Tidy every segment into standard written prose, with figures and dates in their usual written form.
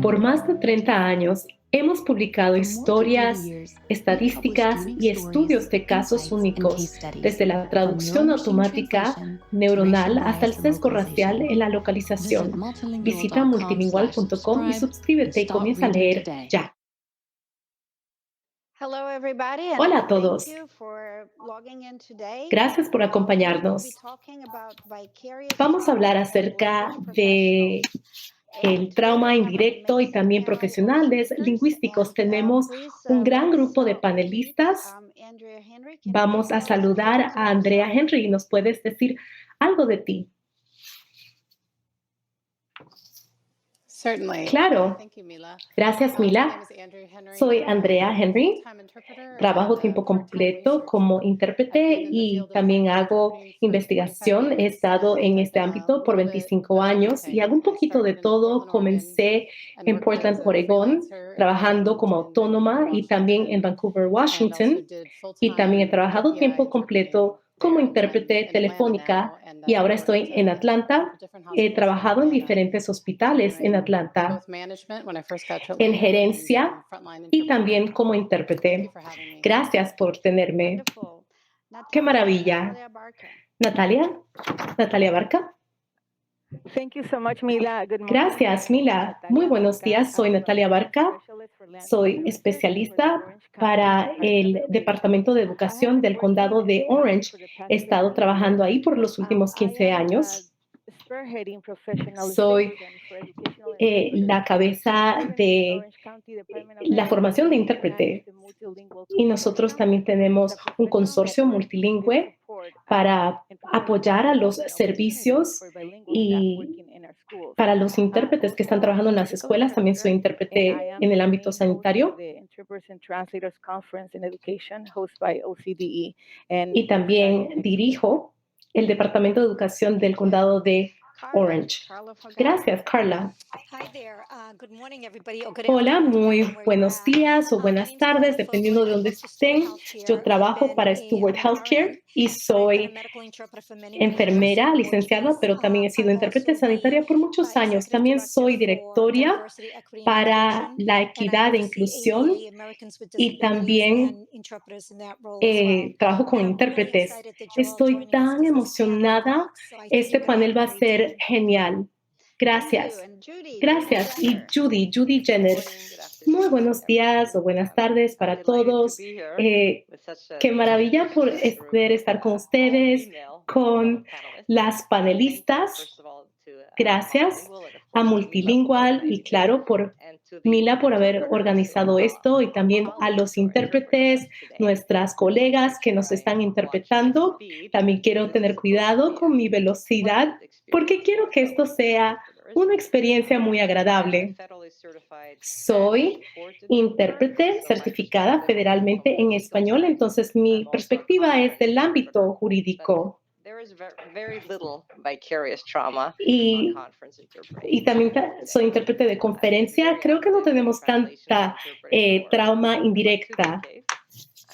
Por más de 30 años, hemos publicado historias, estadísticas y estudios de casos únicos, desde la traducción automática neuronal hasta el sesgo racial en la localización. Visita multilingual.com y suscríbete y comienza a leer ya. Hello, everybody, Hola a and thank todos. you for logging in today. Gracias por We will be acompañarnos. talking about vicarious Vamos a hablar trauma in acerca language de professionals. And el today trauma we have an indirecto y amazing también panel of profesionales speakers. lingüísticos. And Tenemos please un gran let's grupo de meet panelistas. Andrea Henry. Can you Vamos a tell us a little saludar bit a about Andrea yourself? Henry. ¿Nos puedes decir algo de ti? Certainly. Claro. Thank you, Mila. Gracias, My name Mila. is Andrea Henry. Soy I Andrea am a Henry. full-time interpreter Trabajo and a tiempo part-time completo como researcher. I've intérprete been in the y field of también language hago interpreting for 25 investigación. He years, estado en and este a ámbito por little bit 25 of años y everything. hago un I poquito de started in todo. Portland, Oregon, Comencé and en worked Portland, as a Oregón, freelancer trabajando and como in Vancouver, autónoma y también en Washington, Vancouver, and also Washington. did Y también he full-time trabajado API tiempo interpreting completo como there. And I'm intérprete in Atlanta telefónica now, and y I've ahora worked estoy en a couple Atlanta. different He hospitals in trabajado en Atlanta. diferentes hospitales en Doing Atlanta, both management when I first got to en Atlanta and gerencia frontline y interpreting. también como Thank you intérprete. for having me. Gracias por tenerme. Wonderful. ¡Qué maravilla! Natalia Barca. Natalia, Natalia Barca. Thank you so much, Mila. Good morning. Gracias, My name is Mila. Muy Natalia buenos Barca. días. Soy I'm Natalia a Barca. specialist for language Soy services for the especialista Orange County para Department el of Education. Departamento de I have Educación been del working Condado in de this area Orange. for the past He estado 15 years. trabajando ahí por los últimos I 15 am años. spearheading Soy professionalization for educational interpreters la cabeza here in the de Orange County Department of la formación de Education. We manage intérprete the Multilingual y nosotros Consortium. también It's tenemos a un professional consorcio network which gives multilingüe support para and provides apoyar a los employment opportunities servicios for bilingual staff y working in our schools. para los intérpretes que están Also, I'm trabajando a en las medical escuelas. También soy interpreter, and I intérprete am en el the ámbito main host for sanitario the Interpreters and Translators Conference in Education, hosted by OCDE, and y it's starting también next week. dirijo el Departamento de Educación del Thank you. Condado de Carla Orange. Fagala. Gracias, Carla. Hi there. Good morning, everybody, or good Hola, afternoon, depending muy on where you're buenos at. días o My buenas name's tardes, Carla dependiendo Fogler. de I dónde work for Steward estén. Yo Healthcare. I've trabajo been para Steward an Healthcare RN, y but I've been a soy medical interpreter for many, many years, enfermera, which licenciada, is pero también he sido I'm intérprete also the sanitaria por muchos años. executive También director soy for directoria Diversity, Equity, and para Inclusion, la and I equidad e oversee inclusión ABA, Americans with y Disabilities, también and interpreters in that role as well. trabajo con And I'm really intérpretes. excited that you're all Estoy joining us tan because this panel emocionada. rocks. So I think Este you're going to have panel a va a great ser time. genial. Thank you. Gracias. And Judy Gracias. Y Jenner. Judy Jenner. Good morning, good Muy afternoon, buenos días o everyone. buenas tardes I'm para delighted to todos. be here with such a Qué maravilla por diverse group poder of estar con all ustedes, female con panelists. las Thank you, panelistas. first of all, to Gracias Multilingual and of a course to Mila for Multilingual y organizing it, claro por and to the Mila por haber interpreters, organizado esto y our también a colleagues los who are interpreting intérpretes, us today. nuestras I want to make colegas que sure nos están I watch my interpretando. speed. También quiero This is tener supposed to cuidado be con mi a velocidad pleasant porque experience quiero for que fellow esto sea interpreters. una experiencia muy I am a agradable. federally certified Soy Spanish court interpreter, intérprete so my certificada perspective is from federalmente the en legal español, side. entonces mi I'm also a perspectiva es contract del interpreter, ámbito but jurídico. there is very little vicarious trauma in Y conference interpreting. y también soy And intérprete de I've been conferencia. very Creo que no active in tenemos translation and tanta interpreting for trauma about 2 indirecta. decades.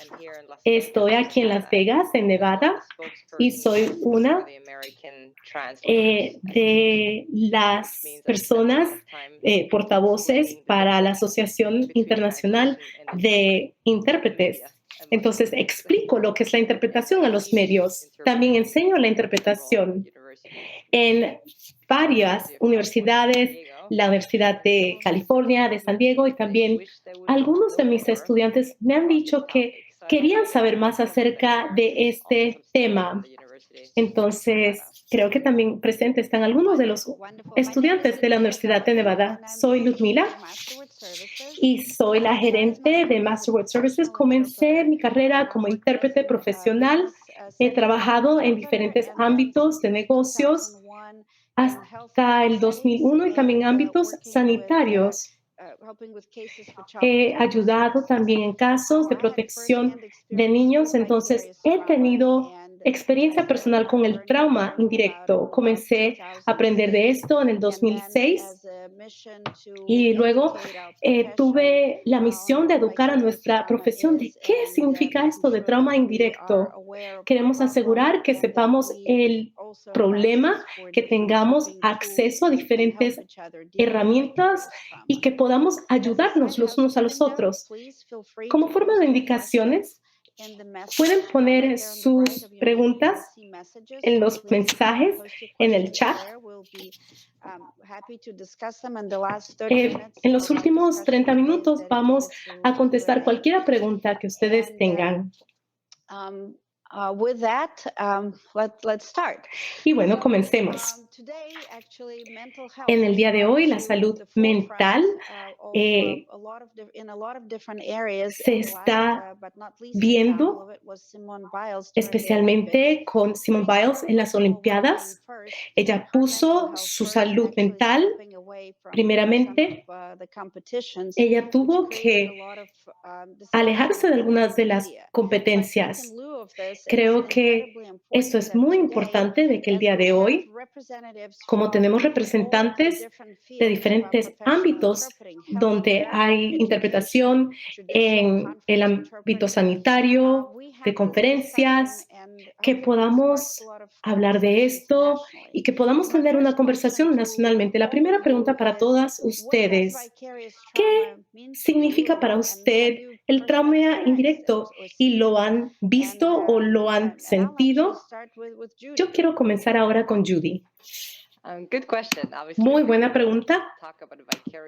I'm here in Las Estoy Vegas, aquí en Las Nevada, Vegas, en as one of Nevada, the y soy spokespersons una for the American Translators de Association, las which means I spend a personas lot of time portavoces explaining the para la difference Asociación between Internacional translation and de interpreting to the Intérpretes. media, among other Entonces things. explico lo que es la And interpretación I a los teach medios. También interpreting enseño la at several interpretación universities. en varias University of California, universidades, San Diego, la Universidad and some de of my California, de San students Diego, y they también wish they would algunos de know mis more estudiantes me han about this dicho que topic. So I'd like querían to saber más welcome some of them acerca here, de also este some students from tema. the University of Entonces, Nevada. creo que también presentes están algunos de los Wonderful. My name is estudiantes de la Ludmila Universidad de Galloway, Nevada. and I'm Soy the Ludmila VP of Masterwood Services. y soy la I started my gerente de career as a Masterwork Services. professional Comencé interpreter, mi carrera and I've como worked both intérprete in profesional. business He settings as an trabajado en interpreter, diferentes and then ámbitos de since negocios 2001 in hasta healthcare el settings 2001 y también and ámbitos working with sanitarios. helping with cases for child He protective ayudado services. también en casos So de I had protección firsthand de experience with niños, entonces vicarious he trauma, tenido and experiencia personal con el trauma indirecto. Comencé a aprender de esto en el 2006 y luego tuve la misión de educar a nuestra profesión de qué significa esto de trauma indirecto. Queremos asegurar que sepamos el problema, que tengamos acceso a diferentes herramientas y que podamos ayudarnos los unos a los otros. Como forma de indicaciones, pueden poner sus preguntas en los mensajes, en el chat. En los últimos 30 minutos vamos a contestar cualquier pregunta que ustedes tengan. With that, let's start. Y bueno, comencemos. En el día de hoy, la salud mental se está viendo especialmente con Simone Biles en las Olimpiadas. Ella puso su salud mental primeramente. Ella tuvo que alejarse de algunas de las competencias. Creo que esto es muy importante de que el día de hoy, como tenemos representantes de diferentes ámbitos donde hay interpretación en el ámbito sanitario, de conferencias, que podamos hablar de esto y que podamos tener una conversación nacionalmente. La primera pregunta para todas ustedes: ¿qué significa para usted el trauma indirecto? ¿Y lo han visto o lo han sentido? Yo quiero comenzar ahora con Judy. Good question. Muy buena pregunta.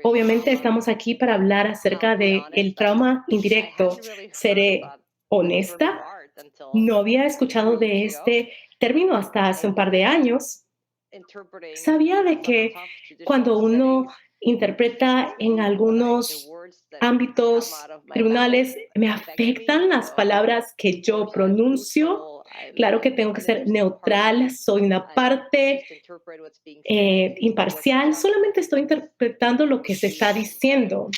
Obviamente estamos aquí para hablar acerca del trauma indirecto. Seré honesta, no había escuchado de este término hasta hace un par de años. Sabía de que cuando uno interpreta en algunos ámbitos tribunales, me afectan las palabras que yo pronuncio. Claro que tengo que ser neutral, soy una parte imparcial, solamente estoy interpretando lo que se está diciendo.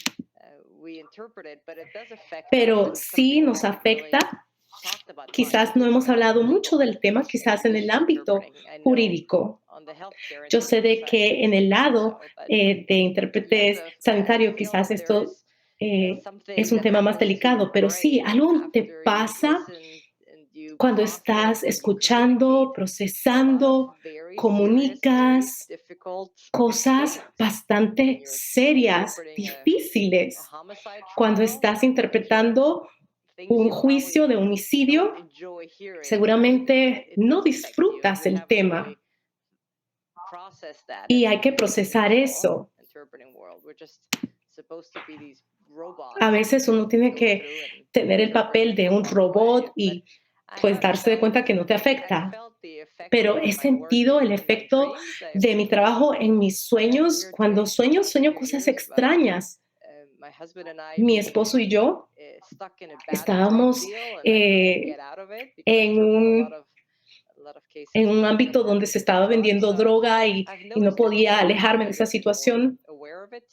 Pero sí nos afecta. Quizás no hemos hablado mucho del tema, quizás en el ámbito jurídico. Yo sé de que en el lado de intérpretes sanitarios quizás esto es un tema más delicado, pero sí, algo te pasa cuando estás escuchando, procesando, comunicas cosas bastante serias, difíciles. Cuando estás interpretando un juicio de homicidio, seguramente no disfrutas el tema y hay que procesar eso. A veces uno tiene que tener el papel de un robot y pues darse de cuenta que no te afecta. Pero he sentido el efecto de mi trabajo en mis sueños. Cuando sueño cosas extrañas. Mi esposo y yo estábamos en un ámbito donde se estaba vendiendo droga y no podía alejarme de esa situación.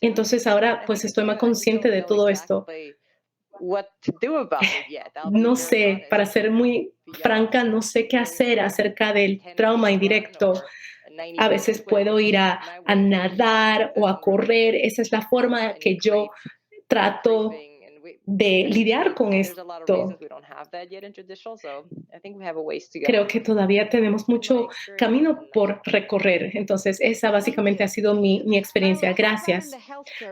Entonces ahora pues estoy más consciente de todo esto. No sé, para ser muy franca, no sé qué hacer acerca del trauma indirecto. A veces puedo ir a nadar o a correr. Esa es la forma que yo trato de lidiar con esto. Creo que todavía tenemos mucho camino por recorrer. Entonces, esa básicamente ha sido mi experiencia. Gracias.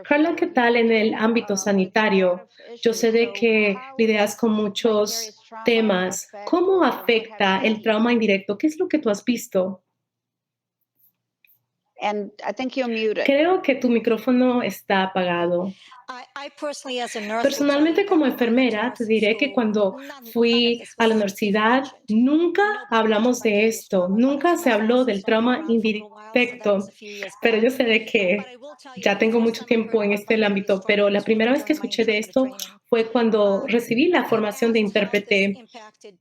Carla, ¿qué tal en el ámbito sanitario? Yo sé de que lidias con muchos temas. ¿Cómo afecta el trauma indirecto? ¿Qué es lo que tú has visto? Creo que tu micrófono está apagado. Personalmente, como enfermera, te diré que cuando fui a la universidad, nunca hablamos de esto. Nunca se habló del trauma indirecto. Pero yo sé de que ya tengo mucho tiempo en este ámbito, pero la primera vez que escuché de esto fue cuando recibí la formación de intérprete.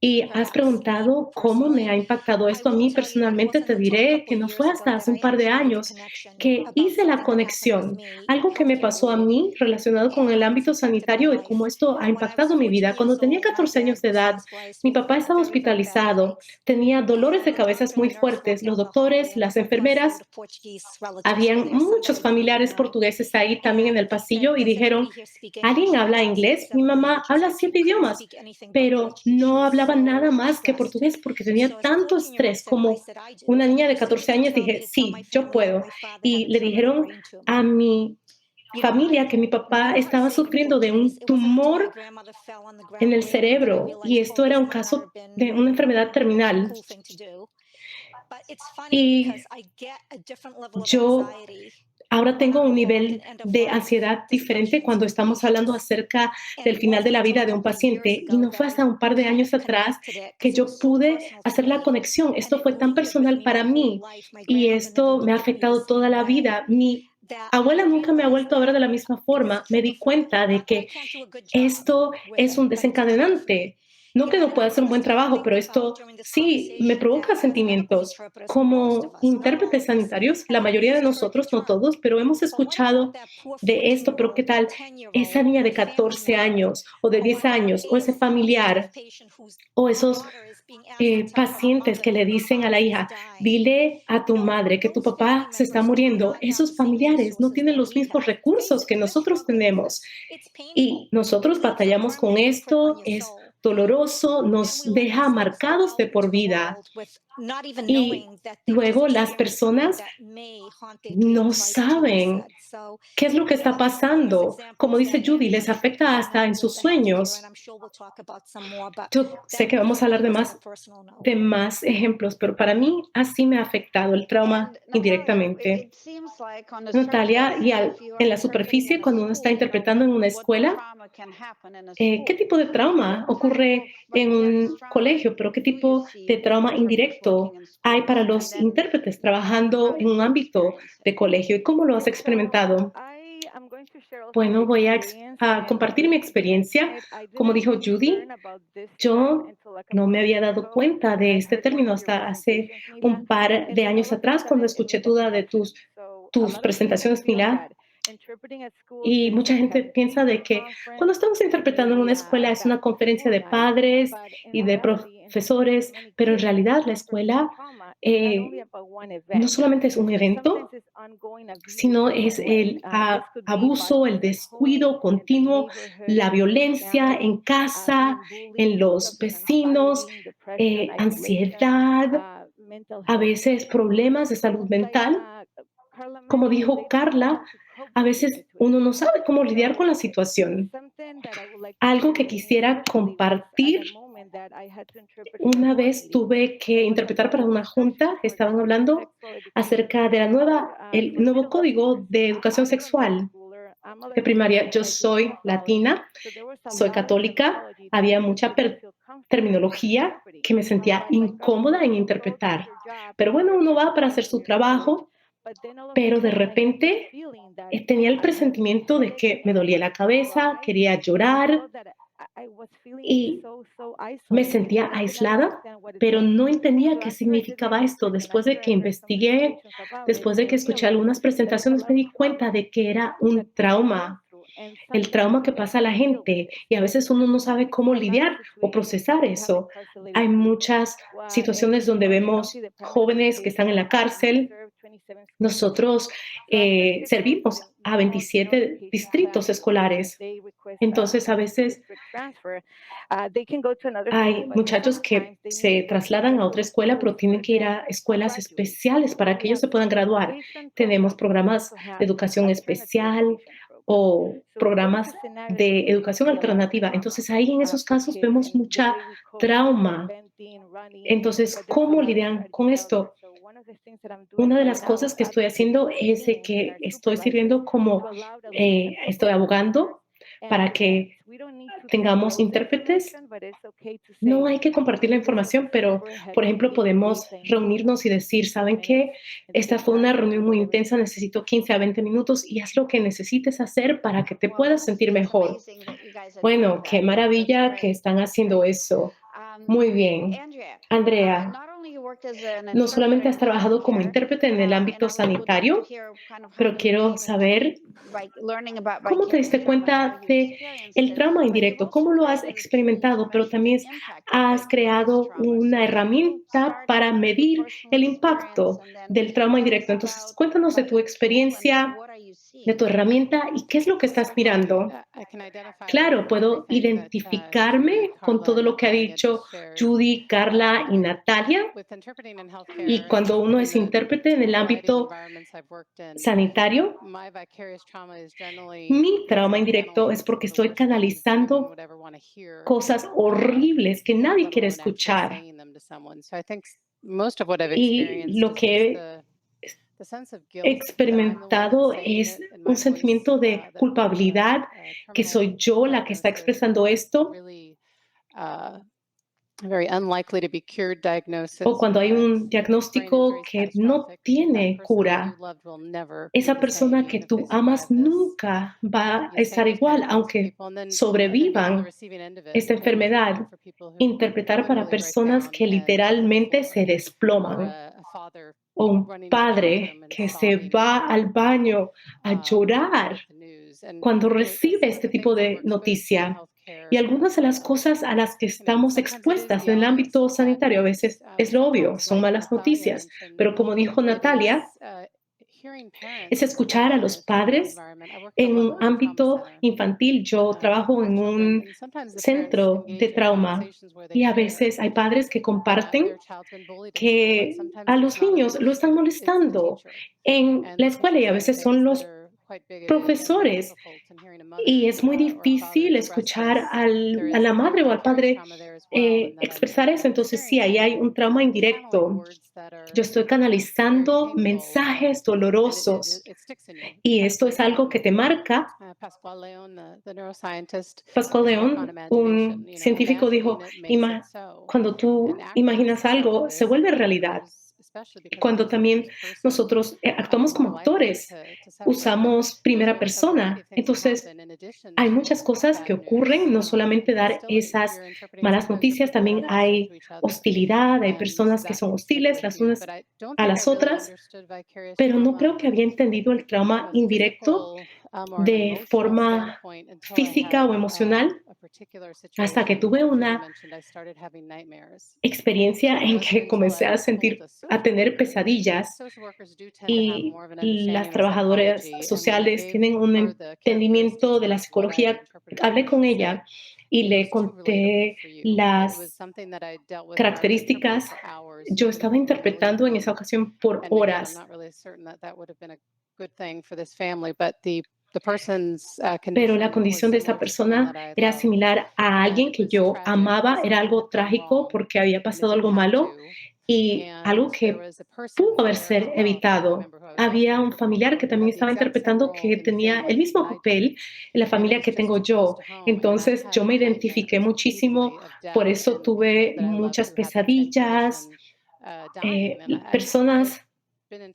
Y has preguntado cómo me ha impactado esto a mí personalmente. Te diré que no fue hasta hace un par de años que hice la conexión. Algo que me pasó a mí relacionado con el ámbito sanitario y cómo esto ha impactado mi vida. Cuando tenía 14 años de edad, mi papá estaba hospitalizado, tenía dolores de cabeza muy fuertes. Los doctores, las enfermeras, habían muchos familiares portugueses ahí también en el pasillo y dijeron, ¿alguien habla inglés? Mi mamá habla 7 idiomas, pero no hablaba nada más que portugués porque tenía tanto estrés. Como una niña de 14 años dije, sí, yo puedo. Y le dijeron a mi familia que mi papá estaba sufriendo de un tumor en el cerebro y esto era un caso de una enfermedad terminal. Y yo ahora tengo un nivel de ansiedad diferente cuando estamos hablando acerca del final de la vida de un paciente. Y no fue hasta un par de años atrás que yo pude hacer la conexión. Esto fue tan personal para mí y esto me ha afectado toda la vida. Mi abuela nunca me ha vuelto a ver de la misma forma. Me di cuenta de que esto es un desencadenante. No que no pueda hacer un buen trabajo, pero esto sí me provoca sentimientos. Como intérpretes sanitarios, la mayoría de nosotros, no todos, pero hemos escuchado de esto, pero ¿qué tal esa niña de 14 años o de 10 años o ese familiar o esos pacientes que le dicen a la hija, dile a tu madre que tu papá se está muriendo? Esos familiares no tienen los mismos recursos que nosotros tenemos y nosotros batallamos con esto. Es doloroso, nos deja marcados de por vida. Y luego las personas no saben qué es lo que está pasando. Como dice Judy, les afecta hasta en sus sueños. Yo sé que vamos a hablar de más ejemplos, pero para mí así me ha afectado el trauma indirectamente. Natalia, y en la superficie, cuando uno está interpretando en una escuela, ¿qué tipo de trauma ocurre en un colegio? Pero ¿qué tipo de trauma indirecto hay para los intérpretes trabajando en un ámbito de colegio? ¿Y cómo lo has experimentado? Bueno, voy a compartir mi experiencia. Como dijo Judy, yo no me había dado cuenta de este término hasta hace un par de años atrás, cuando escuché toda de tus presentaciones, Mila. Y mucha gente piensa de que cuando estamos interpretando en una escuela es una conferencia de padres y de profesores, pero en realidad la escuela no solamente es un evento, sino es el abuso, el descuido continuo, la violencia en casa, en los vecinos, ansiedad, a veces problemas de salud mental. Como dijo Carla, a veces uno no sabe cómo lidiar con la situación. Algo que quisiera compartir: una vez tuve que interpretar para una junta, estaban hablando acerca de el nuevo código de educación sexual de primaria. Yo soy latina, soy católica, había mucha terminología que me sentía incómoda en interpretar. Pero bueno, uno va para hacer su trabajo, pero de repente tenía el presentimiento de que me dolía la cabeza, quería llorar y me sentía aislada, pero no entendía qué significaba esto. Después de que investigué, después de que escuché algunas presentaciones, me di cuenta de que era un trauma, el trauma que pasa a la gente, y a veces uno no sabe cómo lidiar o procesar eso. Hay muchas situaciones donde vemos jóvenes que están en la cárcel. Nosotros servimos a 27 distritos escolares. Entonces, a veces hay muchachos que se trasladan a otra escuela, pero tienen que ir a escuelas especiales para que ellos se puedan graduar. Tenemos programas de educación especial o programas de educación alternativa. Entonces, ahí en esos casos vemos mucha trauma. Entonces, ¿cómo lidian con esto? Una de las cosas que estoy haciendo es de que estoy sirviendo como, estoy abogando para que tengamos intérpretes, no hay que compartir la información, pero, por ejemplo, podemos reunirnos y decir, ¿saben qué? Esta fue una reunión muy intensa, necesito 15 a 20 minutos y haz lo que necesites hacer para que te puedas sentir mejor. Bueno, qué maravilla que están haciendo eso. Muy bien. Andrea, no solamente has trabajado como intérprete en el ámbito sanitario, pero quiero saber cómo te diste cuenta de el trauma indirecto, cómo lo has experimentado, pero también has creado una herramienta para medir el impacto del trauma indirecto. Entonces, cuéntanos de tu experiencia, de tu herramienta y qué es lo que estás mirando. Claro, puedo identificarme con todo lo que ha dicho Judy, Carla y Natalia. Y cuando uno es intérprete en el ámbito sanitario, mi trauma indirecto es porque estoy canalizando cosas horribles que nadie quiere escuchar. Y lo que he experimentado es un sentimiento de culpabilidad, que soy yo la que está expresando esto. O cuando hay un diagnóstico que no tiene cura, esa persona que tú amas nunca va a estar igual, aunque sobrevivan esta enfermedad. Interpretar para personas que literalmente se desploman. O un padre que se va al baño a llorar cuando recibe este tipo de noticia. Y algunas de las cosas a las que estamos expuestas en el ámbito sanitario a veces es lo obvio, son malas noticias, pero como dijo Natalia, es escuchar a los padres en un ámbito infantil. Yo trabajo en un centro de trauma y a veces hay padres que comparten que a los niños lo están molestando en la escuela y a veces son los profesores. Y es muy difícil escuchar a la madre o al padre expresar eso. Entonces, sí, ahí hay un trauma indirecto. Yo estoy canalizando mensajes dolorosos y esto es algo que te marca. Pascual León, un científico, dijo, cuando tú imaginas algo, se vuelve realidad. Cuando también nosotros actuamos como actores, usamos primera persona. Entonces, hay muchas cosas que ocurren, no solamente dar esas malas noticias, también hay hostilidad, hay personas que son hostiles las unas a las otras, pero no creo que había entendido el trauma indirecto de forma física o emocional hasta que tuve una experiencia en que comencé a tener pesadillas y las trabajadoras sociales tienen un entendimiento de la psicología. Hablé con ella y le conté las características. Yo estaba interpretando en esa ocasión por horas. Pero la condición de esa persona era similar a alguien que yo amaba, era algo trágico porque había pasado algo malo y algo que pudo haber sido evitado. Había un familiar que también estaba interpretando que tenía el mismo papel en la familia que tengo yo. Entonces yo me identifiqué muchísimo, por eso tuve muchas pesadillas, personas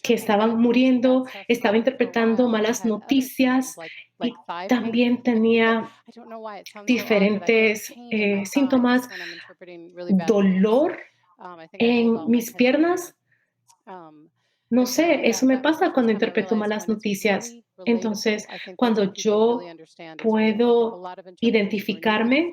que estaban muriendo, estaba interpretando malas noticias y también tenía diferentes síntomas, dolor en mis piernas. No sé, eso me pasa cuando interpreto malas noticias. Entonces, cuando yo puedo identificarme,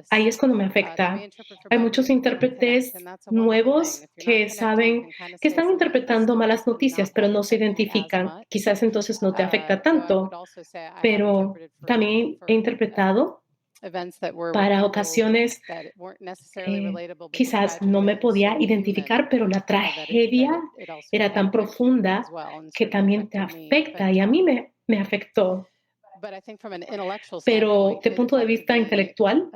ahí es cuando me afecta. Hay muchos intérpretes nuevos que saben que están interpretando malas noticias, pero no se identifican. Quizás entonces no te afecta tanto, pero también he interpretado para ocasiones quizás no me podía identificar, pero la tragedia era tan profunda que también te afecta y a mí me afectó. Pero de punto de vista intelectual,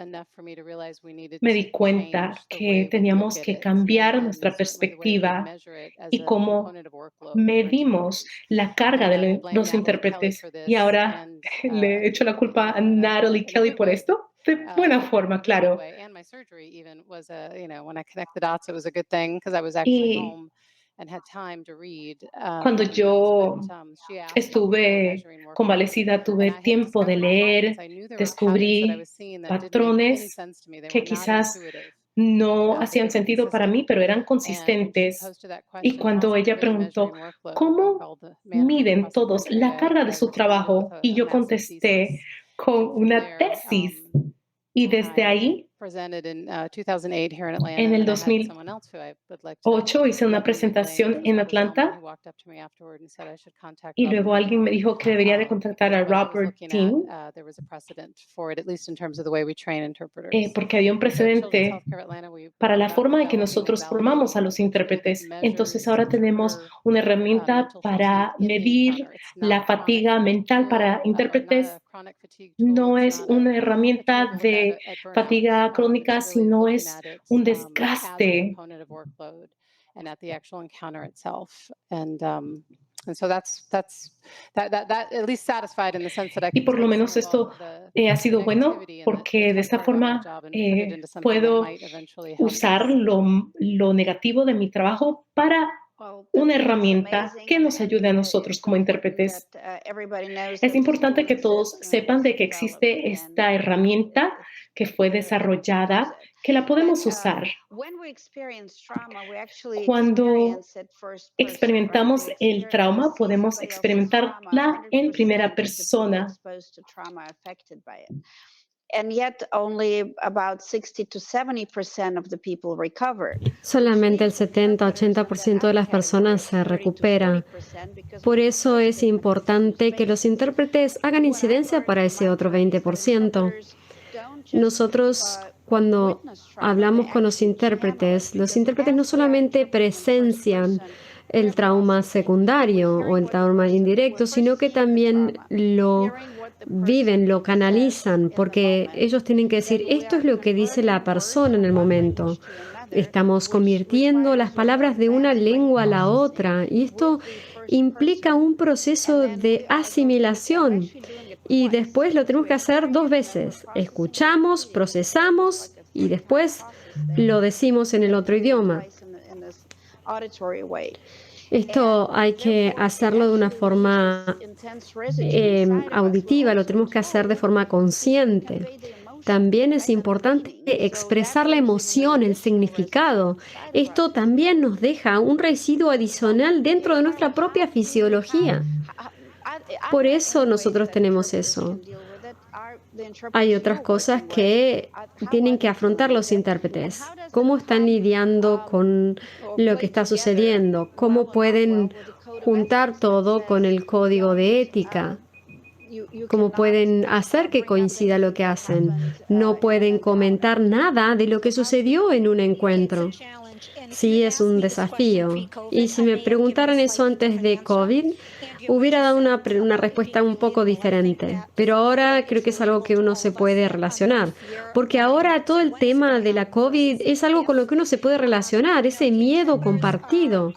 me di cuenta que teníamos que cambiar nuestra perspectiva y cómo medimos la carga de los intérpretes. Y ahora le echo la culpa a Natalie Kelly por esto. de buena forma, claro. And my surgery even was when I connect the dots, it was a good thing because I was actually Y home and had time to read. cuando yo She asked me if we were estuve measuring workload, convalecida, and tuve I had tiempo de discovered findings. leer, I knew there were patterns that I descubrí was seeing that didn't make any patrones sense to me. They que were not quizás intuitive, no but they hacían were sentido para mí, consistent. pero eran And when she consistentes. posed that Y question, cuando how's ella everybody preguntó, measuring workload? We ¿cómo called the manager miden across the todos country. la carga de I su responded with trabajo? Y a yo massive contesté thesis. con And from una there, tesis. Y desde I ahí, presented in 2008 here in Atlanta, en and el then I had someone else who I would like to 2008, hice una let me name, presentación whose en name is Elman, Atlanta who walked up to me afterward and said I should contact y Robert luego alguien me Dean, dijo que debería de contactar a because what he was Robert looking Dean at, there was a precedent for it, at least in terms of the way we train interpreters. porque había un And so at Children's precedente Healthcare Atlanta, we para are la about forma de que developing and nosotros formamos a validating los a tool that intérpretes. Entonces measures ahora tenemos interpreter una herramienta mental fatigue para in the medir encounter. It's not la a chronic fatiga fatigue mental para tool, not intérpretes. a chronic fatigue tool. No It's es not una a tool herramienta to look de at burnout. fatiga crónica, It's really sino looking es at it un as a desgaste. component of workload and at the actual encounter itself. And so that at least satisfied in the sense that I Y can por lo take some menos of all esto of the ha sido bueno negativity and the porque de tough esta part about my forma job and put it into something that puedo might eventually help usar us. lo negativo de mi trabajo para una herramienta que nos ayude a nosotros como intérpretes. Es importante que todos sepan de que existe esta herramienta que fue desarrollada, que la podemos usar. Cuando experimentamos el trauma, podemos experimentarla en primera persona. And yet only about 60 to 70% of the people recover. Solamente el 70-80% de las personas se recupera. Por eso es importante que los intérpretes hagan incidencia para ese otro 20%. Nosotros, cuando hablamos con los intérpretes no solamente presencian el trauma secundario o el trauma indirecto, sino que también lo viven, lo canalizan, porque ellos tienen que decir, esto es lo que dice la persona en el momento. Estamos convirtiendo las palabras de una lengua a la otra y esto implica un proceso de asimilación y después lo tenemos que hacer 2 veces. Escuchamos, procesamos y después lo decimos en el otro idioma. Esto hay que hacerlo de una forma auditiva, lo tenemos que hacer de forma consciente. También es importante expresar la emoción, el significado. Esto también nos deja un residuo adicional dentro de nuestra propia fisiología. Por eso nosotros tenemos eso. Hay otras cosas que tienen que afrontar los intérpretes. ¿Cómo están lidiando con lo que está sucediendo? ¿Cómo pueden juntar todo con el código de ética? ¿Cómo pueden hacer que coincida lo que hacen? No pueden comentar nada de lo que sucedió en un encuentro. Sí, es un desafío. Y si me preguntaran eso antes de COVID, hubiera dado una respuesta un poco diferente. Pero ahora creo que es algo que uno se puede relacionar. Porque ahora todo el tema de la COVID es algo con lo que uno se puede relacionar, ese miedo compartido.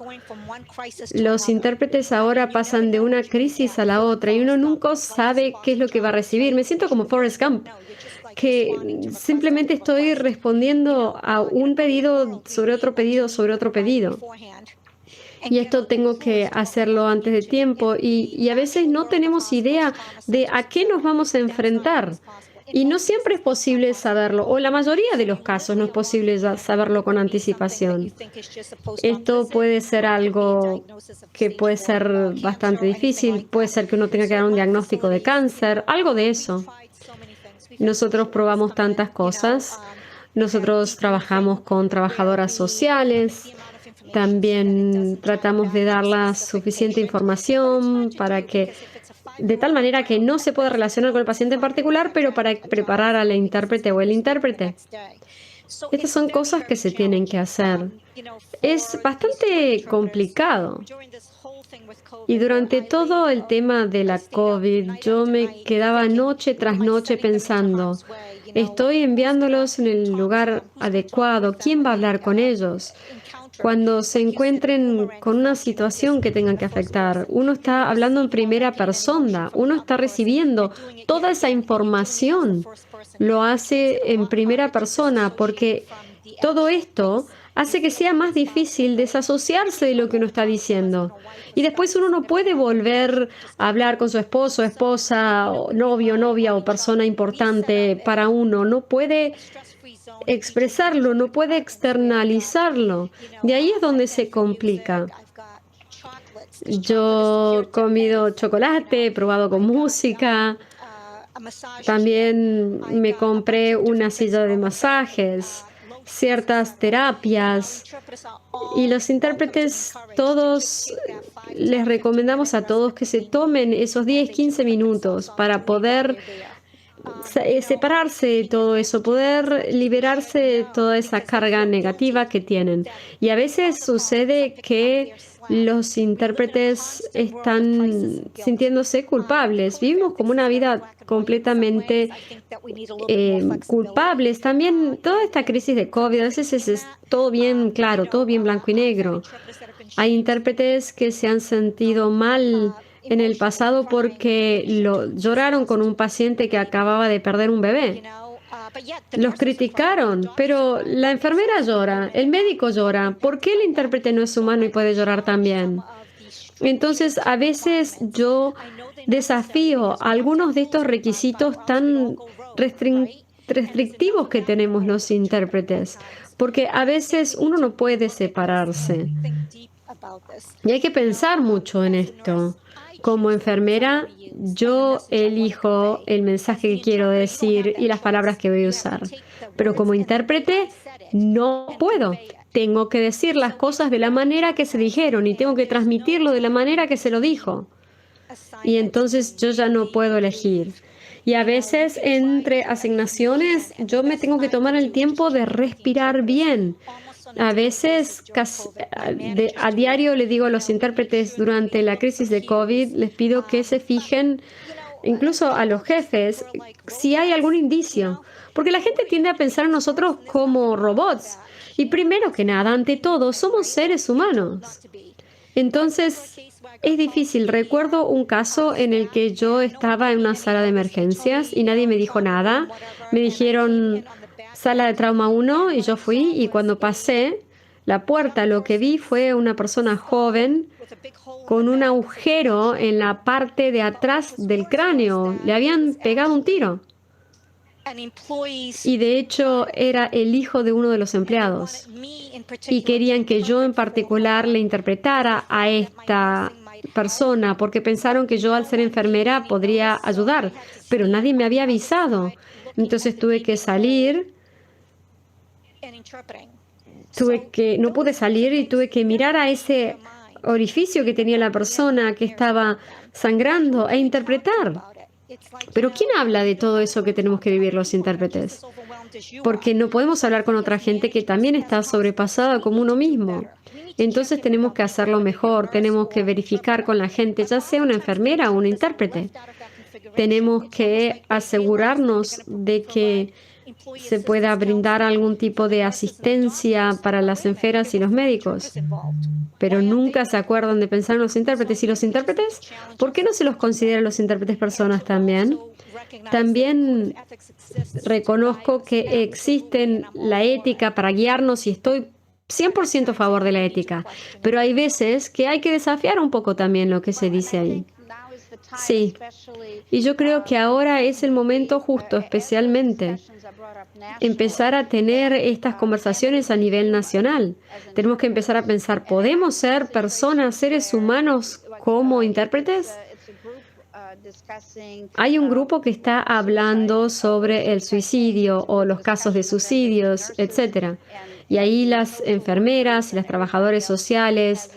Los intérpretes ahora pasan de una crisis a la otra y uno nunca sabe qué es lo que va a recibir. Me siento como Forrest Gump, que simplemente estoy respondiendo a un pedido sobre otro pedido sobre otro pedido. Y esto tengo que hacerlo antes de tiempo y a veces no tenemos idea de a qué nos vamos a enfrentar. Y no siempre es posible saberlo, o la mayoría de los casos no es posible saberlo con anticipación. Esto puede ser algo que puede ser bastante difícil, puede ser que uno tenga que dar un diagnóstico de cáncer, algo de eso. Nosotros probamos tantas cosas. Nosotros trabajamos con trabajadoras sociales. También tratamos de darles suficiente información para que, de tal manera que no se pueda relacionar con el paciente en particular, pero para preparar al intérprete o el intérprete. Estas son cosas que se tienen que hacer. Es bastante complicado. Y durante todo el tema de la COVID, yo me quedaba noche tras noche pensando, estoy enviándolos en el lugar adecuado, ¿quién va a hablar con ellos? cuando se encuentren con una situación que tengan que afectar. Uno está hablando en primera persona, uno está recibiendo toda esa información. Lo hace en primera persona porque todo esto hace que sea más difícil desasociarse de lo que uno está diciendo. Y después uno no puede volver a hablar con su esposo, esposa, o novio, novia o persona importante para uno. No puede expresarlo, no puede externalizarlo. De ahí es donde se complica. Yo he comido chocolate, he probado con música. También me compré una silla de masajes, ciertas terapias. Y los intérpretes, todos les recomendamos a todos que se tomen esos 10, 15 minutos para poder separarse de todo eso, poder liberarse de toda esa carga negativa que tienen. Y a veces sucede que los intérpretes están sintiéndose culpables. Vivimos como una vida completamente culpables. También toda esta crisis de COVID, a veces es todo bien claro, todo bien blanco y negro. Hay intérpretes que se han sentido mal en el pasado porque lloraron con un paciente que acababa de perder un bebé. Los criticaron, pero la enfermera llora, el médico llora. ¿Por qué el intérprete no es humano y puede llorar también? Entonces, a veces yo desafío algunos de estos requisitos tan restrictivos que tenemos los intérpretes, porque a veces uno no puede separarse. Y hay que pensar mucho en esto. Como enfermera, yo elijo el mensaje que quiero decir y las palabras que voy a usar. Pero como intérprete, no puedo. Tengo que decir las cosas de la manera que se dijeron y tengo que transmitirlo de la manera que se lo dijo. Y entonces yo ya no puedo elegir. Y a veces, entre asignaciones, yo me tengo que tomar el tiempo de respirar bien. A veces, a diario le digo a los intérpretes durante la crisis de COVID, les pido que se fijen, incluso a los jefes, si hay algún indicio. Porque la gente tiende a pensar en nosotros como robots. Y primero que nada, ante todo, somos seres humanos. Entonces, es difícil. Recuerdo un caso en el que yo estaba en una sala de emergencias y nadie me dijo nada. Me dijeron sala de trauma 1 y yo fui y cuando pasé la puerta lo que vi fue una persona joven con un agujero en la parte de atrás del cráneo. Le habían pegado un tiro. Y de hecho era el hijo de uno de los empleados. Y querían que yo en particular le interpretara a esta persona porque pensaron que yo al ser enfermera podría ayudar. Pero nadie me había avisado. Entonces tuve que salir. No pude salir y tuve que mirar a ese orificio que tenía la persona que estaba sangrando e interpretar. Pero ¿quién habla de todo eso que tenemos que vivir los intérpretes? Porque no podemos hablar con otra gente que también está sobrepasada como uno mismo. Entonces tenemos que hacerlo mejor, tenemos que verificar con la gente, ya sea una enfermera o un intérprete. Tenemos que asegurarnos de que se pueda brindar algún tipo de asistencia para las enfermeras y los médicos. Pero nunca se acuerdan de pensar en los intérpretes. ¿Y los intérpretes? ¿Por qué no se los considera los intérpretes personas también? También reconozco que existen la ética para guiarnos y estoy 100% a favor de la ética. Pero hay veces que hay que desafiar un poco también lo que se dice ahí. Sí, y yo creo que ahora es el momento justo, especialmente, empezar a tener estas conversaciones a nivel nacional. Tenemos que empezar a pensar, ¿podemos ser personas, seres humanos como intérpretes? Hay un grupo que está hablando sobre el suicidio o los casos de suicidios, etc. Y ahí las enfermeras y los trabajadores sociales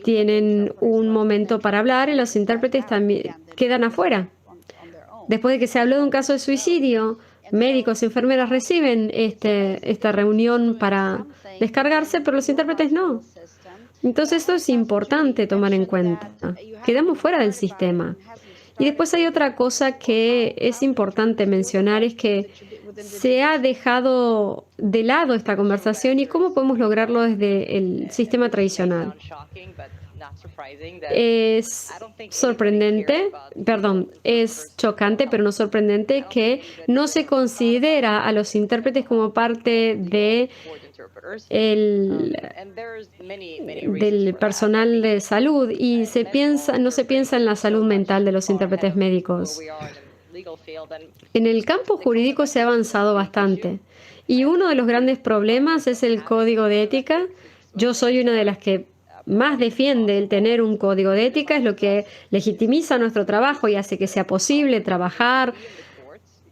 tienen un momento para hablar y los intérpretes también quedan afuera. Después de que se habló de un caso de suicidio, médicos y enfermeras reciben esta reunión para descargarse, pero los intérpretes no. Entonces esto es importante tomar en cuenta. Quedamos fuera del sistema. Y después hay otra cosa que es importante mencionar, es que se ha dejado de lado esta conversación y cómo podemos lograrlo desde el sistema tradicional. Es sorprendente, perdón, es chocante, pero no sorprendente que no se considera a los intérpretes como parte de del personal de salud y no se piensa en la salud mental de los intérpretes médicos. En el campo jurídico se ha avanzado bastante y uno de los grandes problemas es el código de ética. Yo soy una de las que más defiende el tener un código de ética, es lo que legitimiza nuestro trabajo y hace que sea posible trabajar.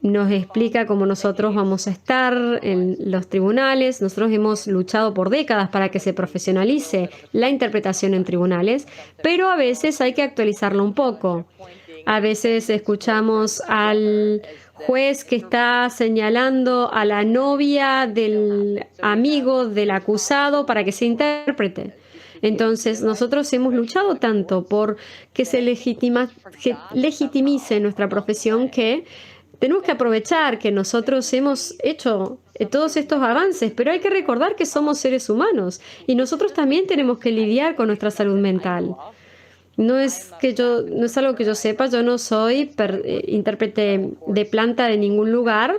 Nos explica cómo nosotros vamos a estar en los tribunales. Nosotros hemos luchado por décadas para que se profesionalice la interpretación en tribunales, pero a veces hay que actualizarlo un poco. A veces escuchamos al juez que está señalando a la novia del amigo del acusado para que se interprete. Entonces, nosotros hemos luchado tanto por que se legitimice nuestra profesión que tenemos que aprovechar que nosotros hemos hecho todos estos avances, pero hay que recordar que somos seres humanos y nosotros también tenemos que lidiar con nuestra salud mental. No es algo que yo sepa, yo no soy intérprete de planta de ningún lugar.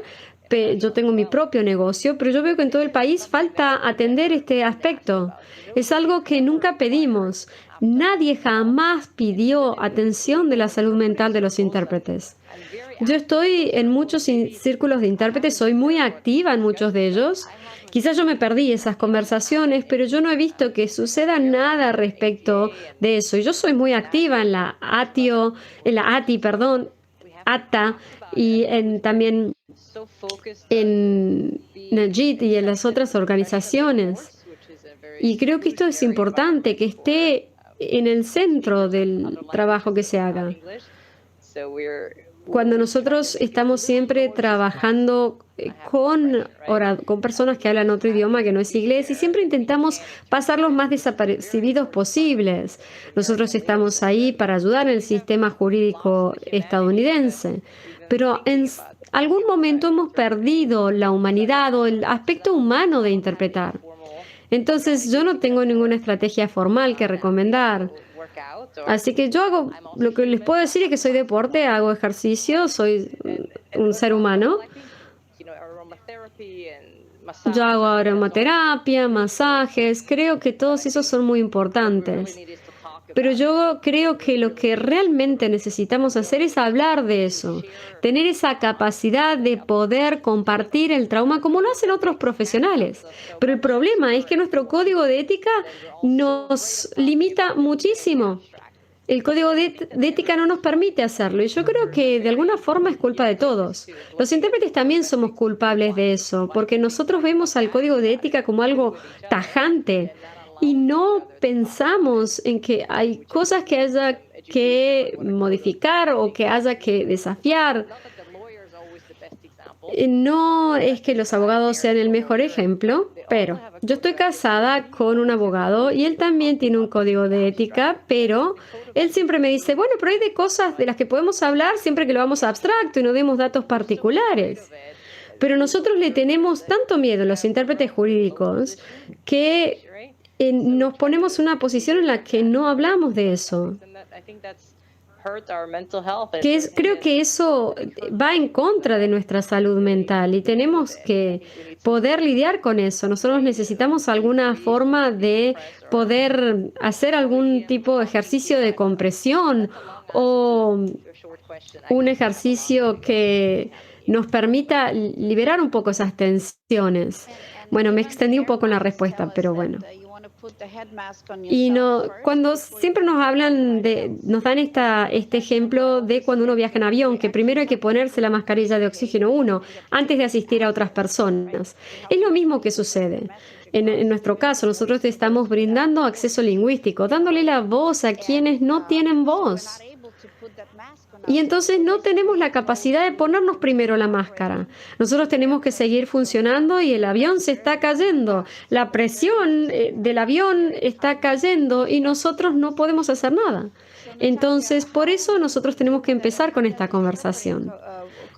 Yo tengo mi propio negocio, pero yo veo que en todo el país falta atender este aspecto. Es algo que nunca pedimos. Nadie jamás pidió atención de la salud mental de los intérpretes. Yo estoy en muchos círculos de intérpretes, soy muy activa en muchos de ellos. Quizás yo me perdí esas conversaciones, pero yo no he visto que suceda nada respecto de eso. Y yo soy muy activa en la ATA, y también en Najid y en las otras organizaciones. Y creo que esto es importante, que esté en el centro del trabajo que se haga. Cuando nosotros estamos siempre trabajando con personas que hablan otro idioma que no es inglés y siempre intentamos pasar los más desapercibidos posibles. Nosotros estamos ahí para ayudar en el sistema jurídico estadounidense, pero en algún momento hemos perdido la humanidad o el aspecto humano de interpretar. Entonces yo no tengo ninguna estrategia formal que recomendar. Así que lo que les puedo decir es que soy deporte, hago ejercicio, soy un ser humano. Yo hago aromaterapia, masajes, creo que todos esos son muy importantes. Pero yo creo que lo que realmente necesitamos hacer es hablar de eso, tener esa capacidad de poder compartir el trauma como lo hacen otros profesionales. Pero el problema es que nuestro código de ética nos limita muchísimo. El código de ética no nos permite hacerlo y yo creo que de alguna forma es culpa de todos. Los intérpretes también somos culpables de eso, porque nosotros vemos al código de ética como algo tajante y no pensamos en que hay cosas que haya que modificar o que haya que desafiar. No es que los abogados sean el mejor ejemplo, pero yo estoy casada con un abogado y él también tiene un código de ética, pero él siempre me dice, bueno, pero hay de cosas de las que podemos hablar siempre que lo vamos a abstracto y no demos datos particulares. Pero nosotros le tenemos tanto miedo a los intérpretes jurídicos que nos ponemos en una posición en la que no hablamos de eso. Creo que eso va en contra de nuestra salud mental y tenemos que poder lidiar con eso. Nosotros necesitamos alguna forma de poder hacer algún tipo de ejercicio de compresión o un ejercicio que nos permita liberar un poco esas tensiones. Bueno, me extendí un poco en la respuesta, pero bueno. Y cuando siempre nos hablan nos dan este ejemplo de cuando uno viaja en avión, que primero hay que ponerse la mascarilla de oxígeno antes de asistir a otras personas. Es lo mismo que sucede. En nuestro caso, nosotros estamos brindando acceso lingüístico, dándole la voz a quienes no tienen voz. Y entonces no tenemos la capacidad de ponernos primero la máscara. Nosotros tenemos que seguir funcionando y el avión se está cayendo. La presión del avión está cayendo y nosotros no podemos hacer nada. Entonces, por eso nosotros tenemos que empezar con esta conversación.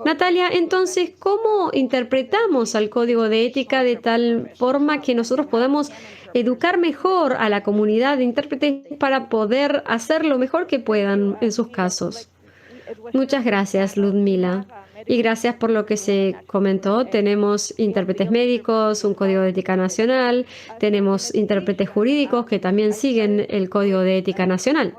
Natalia, entonces, ¿cómo interpretamos al código de ética de tal forma que nosotros podamos educar mejor a la comunidad de intérpretes para poder hacer lo mejor que puedan en sus casos? Muchas gracias, Ludmila. Y gracias por lo que se comentó. Tenemos intérpretes médicos, un código de ética nacional, tenemos intérpretes jurídicos que también siguen el código de ética nacional.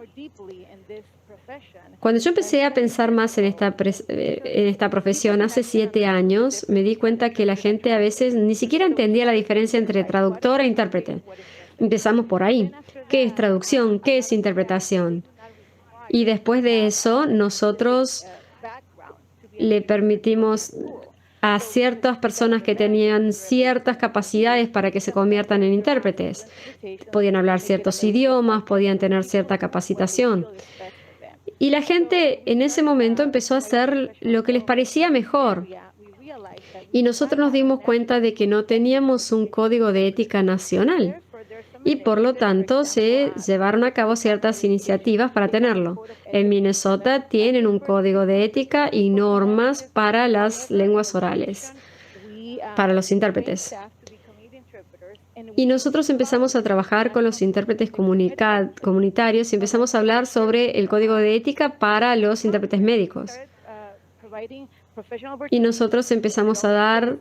Cuando yo empecé a pensar más en esta profesión hace 7 años, me di cuenta que la gente a veces ni siquiera entendía la diferencia entre traductor e intérprete. Empezamos por ahí. ¿Qué es traducción? ¿Qué es interpretación? Y después de eso, nosotros le permitimos a ciertas personas que tenían ciertas capacidades para que se conviertan en intérpretes. Podían hablar ciertos idiomas, podían tener cierta capacitación. Y la gente en ese momento empezó a hacer lo que les parecía mejor. Y nosotros nos dimos cuenta de que no teníamos un código de ética nacional. Y por lo tanto se llevaron a cabo ciertas iniciativas para tenerlo. En Minnesota tienen un código de ética y normas para las lenguas orales, para los intérpretes. Y nosotros empezamos a trabajar con los intérpretes comunitarios y empezamos a hablar sobre el código de ética para los intérpretes médicos. Y nosotros empezamos a dar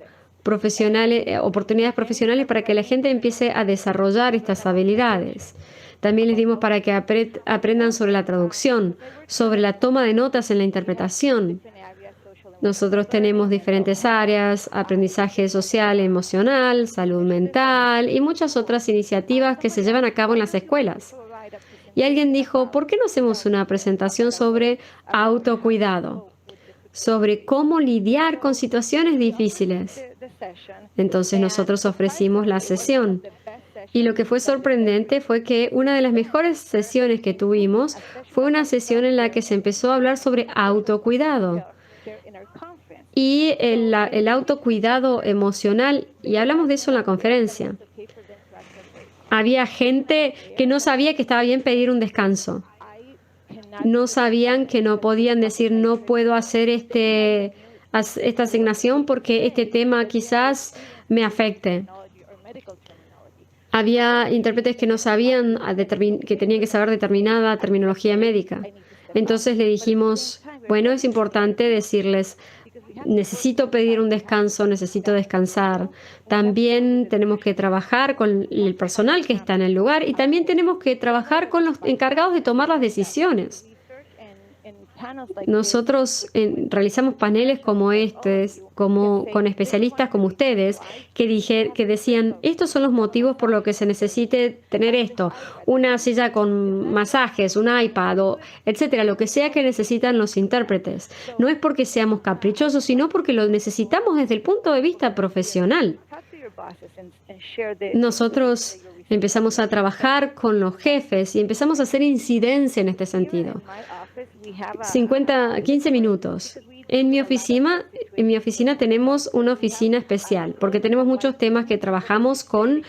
oportunidades profesionales para que la gente empiece a desarrollar estas habilidades. También les dimos para que aprendan sobre la traducción, sobre la toma de notas en la interpretación. Nosotros tenemos diferentes áreas: aprendizaje social, emocional, salud mental y muchas otras iniciativas que se llevan a cabo en las escuelas. Y alguien dijo, ¿por qué no hacemos una presentación sobre autocuidado? Sobre cómo lidiar con situaciones difíciles. Entonces nosotros ofrecimos la sesión. Y lo que fue sorprendente fue que una de las mejores sesiones que tuvimos fue una sesión en la que se empezó a hablar sobre autocuidado. Y el autocuidado emocional, y hablamos de eso en la conferencia. Había gente que no sabía que estaba bien pedir un descanso. No sabían que no podían decir, no puedo hacer esta asignación porque este tema quizás me afecte. Había intérpretes que no sabían que tenían que saber determinada terminología médica. Entonces le dijimos, bueno, es importante decirles, necesito pedir un descanso, necesito descansar. También tenemos que trabajar con el personal que está en el lugar y también tenemos que trabajar con los encargados de tomar las decisiones. Nosotros realizamos paneles como con especialistas como ustedes, que decían, estos son los motivos por los que se necesite tener esto, una silla con masajes, un iPad, etcétera, lo que sea que necesitan los intérpretes. No es porque seamos caprichosos, sino porque lo necesitamos desde el punto de vista profesional. Nosotros empezamos a trabajar con los jefes y empezamos a hacer incidencia en este sentido. 15 minutos. En mi oficina tenemos una oficina especial porque tenemos muchos temas que trabajamos con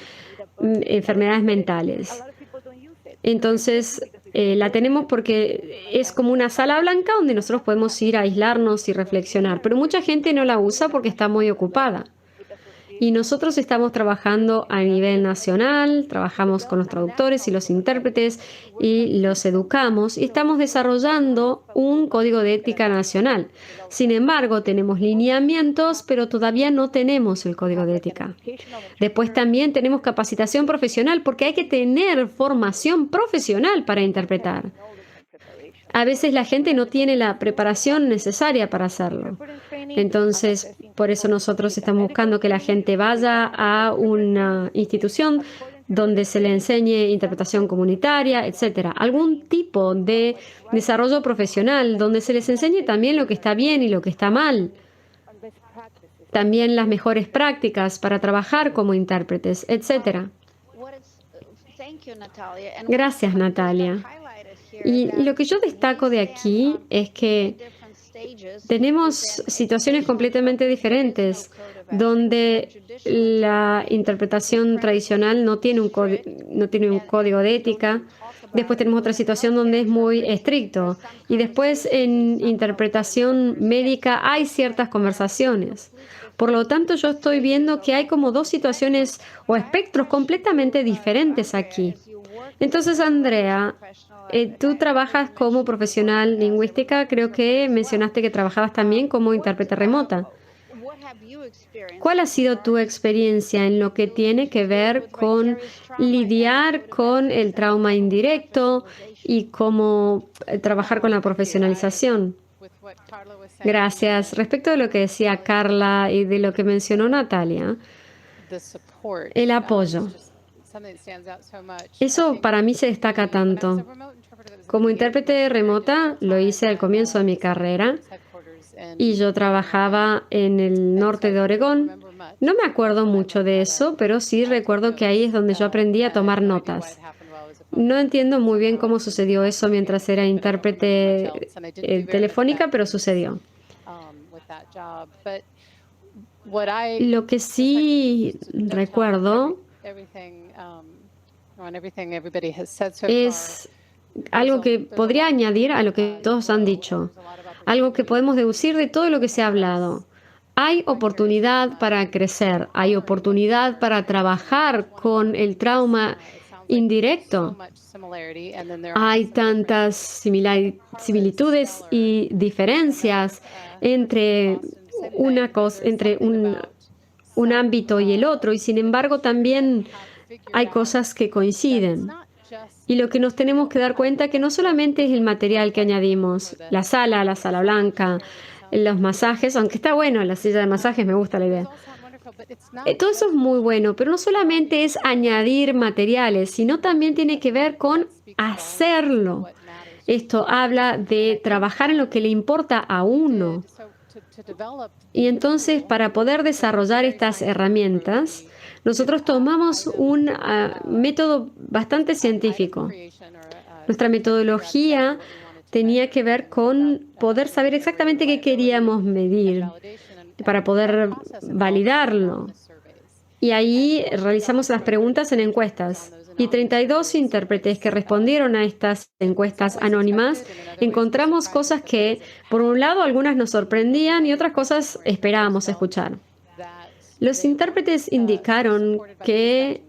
enfermedades mentales. Entonces, la tenemos porque es como una sala blanca donde nosotros podemos ir a aislarnos y reflexionar, pero mucha gente no la usa porque está muy ocupada. Y nosotros estamos trabajando a nivel nacional, trabajamos con los traductores y los intérpretes y los educamos y estamos desarrollando un código de ética nacional. Sin embargo, tenemos lineamientos, pero todavía no tenemos el código de ética. Después también tenemos capacitación profesional porque hay que tener formación profesional para interpretar. A veces la gente no tiene la preparación necesaria para hacerlo. Entonces, por eso nosotros estamos buscando que la gente vaya a una institución donde se le enseñe interpretación comunitaria, etcétera. Algún tipo de desarrollo profesional donde se les enseñe también lo que está bien y lo que está mal. También las mejores prácticas para trabajar como intérpretes, etcétera. Gracias, Natalia. Y lo que yo destaco de aquí es que tenemos situaciones completamente diferentes, donde la interpretación tradicional no tiene un código de ética Después tenemos otra situación donde es muy estricto. Y después en interpretación médica hay ciertas conversaciones. Por lo tanto, yo estoy viendo que hay como dos situaciones o espectros completamente diferentes aquí. Entonces, Andrea, tú trabajas como profesional lingüística. Creo que mencionaste que trabajabas también como intérprete remota. ¿Cuál ha sido tu experiencia en lo que tiene que ver con lidiar con el trauma indirecto y cómo trabajar con la profesionalización? Gracias. Respecto de lo que decía Carla y de lo que mencionó Natalia, el apoyo. Eso para mí se destaca tanto. Como intérprete remota lo hice al comienzo de mi carrera y yo trabajaba en el norte de Oregón. No me acuerdo mucho de eso, pero sí recuerdo que ahí es donde yo aprendí a tomar notas. No entiendo muy bien cómo sucedió eso mientras era intérprete telefónica, pero sucedió. Lo que sí recuerdo es algo que podría añadir a lo que todos han dicho, algo que podemos deducir de todo lo que se ha hablado. Hay oportunidad para crecer, hay oportunidad para trabajar con el trauma indirecto. Hay tantas similitudes y diferencias entre una cosa, entre un ámbito y el otro, y sin embargo también hay cosas que coinciden. Y lo que nos tenemos que dar cuenta que no solamente es el material que añadimos, la sala blanca, los masajes, aunque está bueno, la silla de masajes, me gusta la idea. Todo eso es muy bueno, pero no solamente es añadir materiales, sino también tiene que ver con hacerlo. Esto habla de trabajar en lo que le importa a uno. Y entonces, para poder desarrollar estas herramientas, nosotros tomamos un método bastante científico. Nuestra metodología tenía que ver con poder saber exactamente qué queríamos medir para poder validarlo. Y ahí realizamos las preguntas en encuestas. Y 32 intérpretes que respondieron a estas encuestas anónimas, encontramos cosas que, por un lado, algunas nos sorprendían y otras cosas esperábamos escuchar. Los intérpretes indicaron que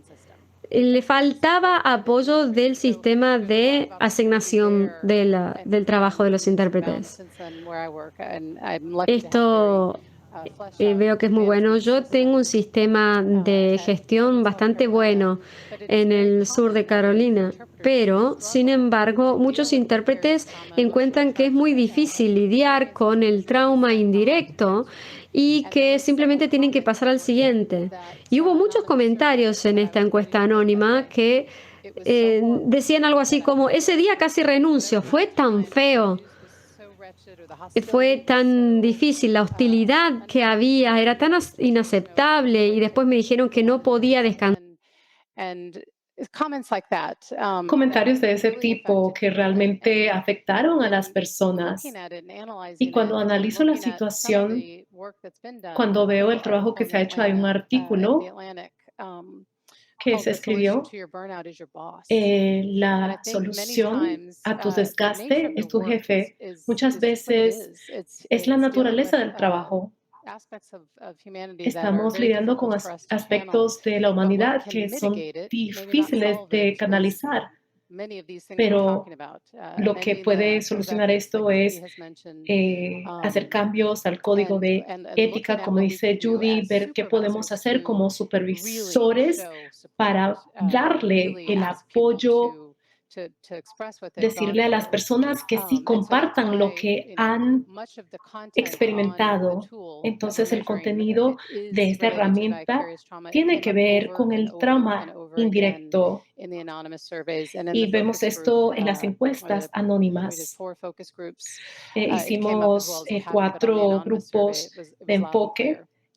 le faltaba apoyo del sistema de asignación del trabajo de los intérpretes. Esto veo que es muy bueno. Yo tengo un sistema de gestión bastante bueno en el sur de Carolina, pero, sin embargo, muchos intérpretes encuentran que es muy difícil lidiar con el trauma indirecto y que simplemente tienen que pasar al siguiente. Y hubo muchos comentarios en esta encuesta anónima que decían algo así como, ese día casi renuncio, fue tan feo. Fue tan difícil, la hostilidad que había era tan inaceptable y después me dijeron que no podía descansar. Comentarios de ese tipo que realmente afectaron a las personas. Y cuando analizo la situación, cuando veo el trabajo que se ha hecho, hay un artículo que se escribió, la solución a tu desgaste es tu jefe. Muchas veces es la naturaleza del trabajo. Estamos lidiando con aspectos de la humanidad que son difíciles de canalizar, pero lo que puede solucionar esto es hacer cambios al código de ética, como dice Judy, ver qué podemos hacer como supervisores para darle el apoyo, decirle a las personas que sí compartan lo que han experimentado. Entonces, el contenido de esta herramienta tiene que ver con el trauma indirecto. Y vemos esto en las encuestas anónimas. Hicimos 4 grupos de enfoque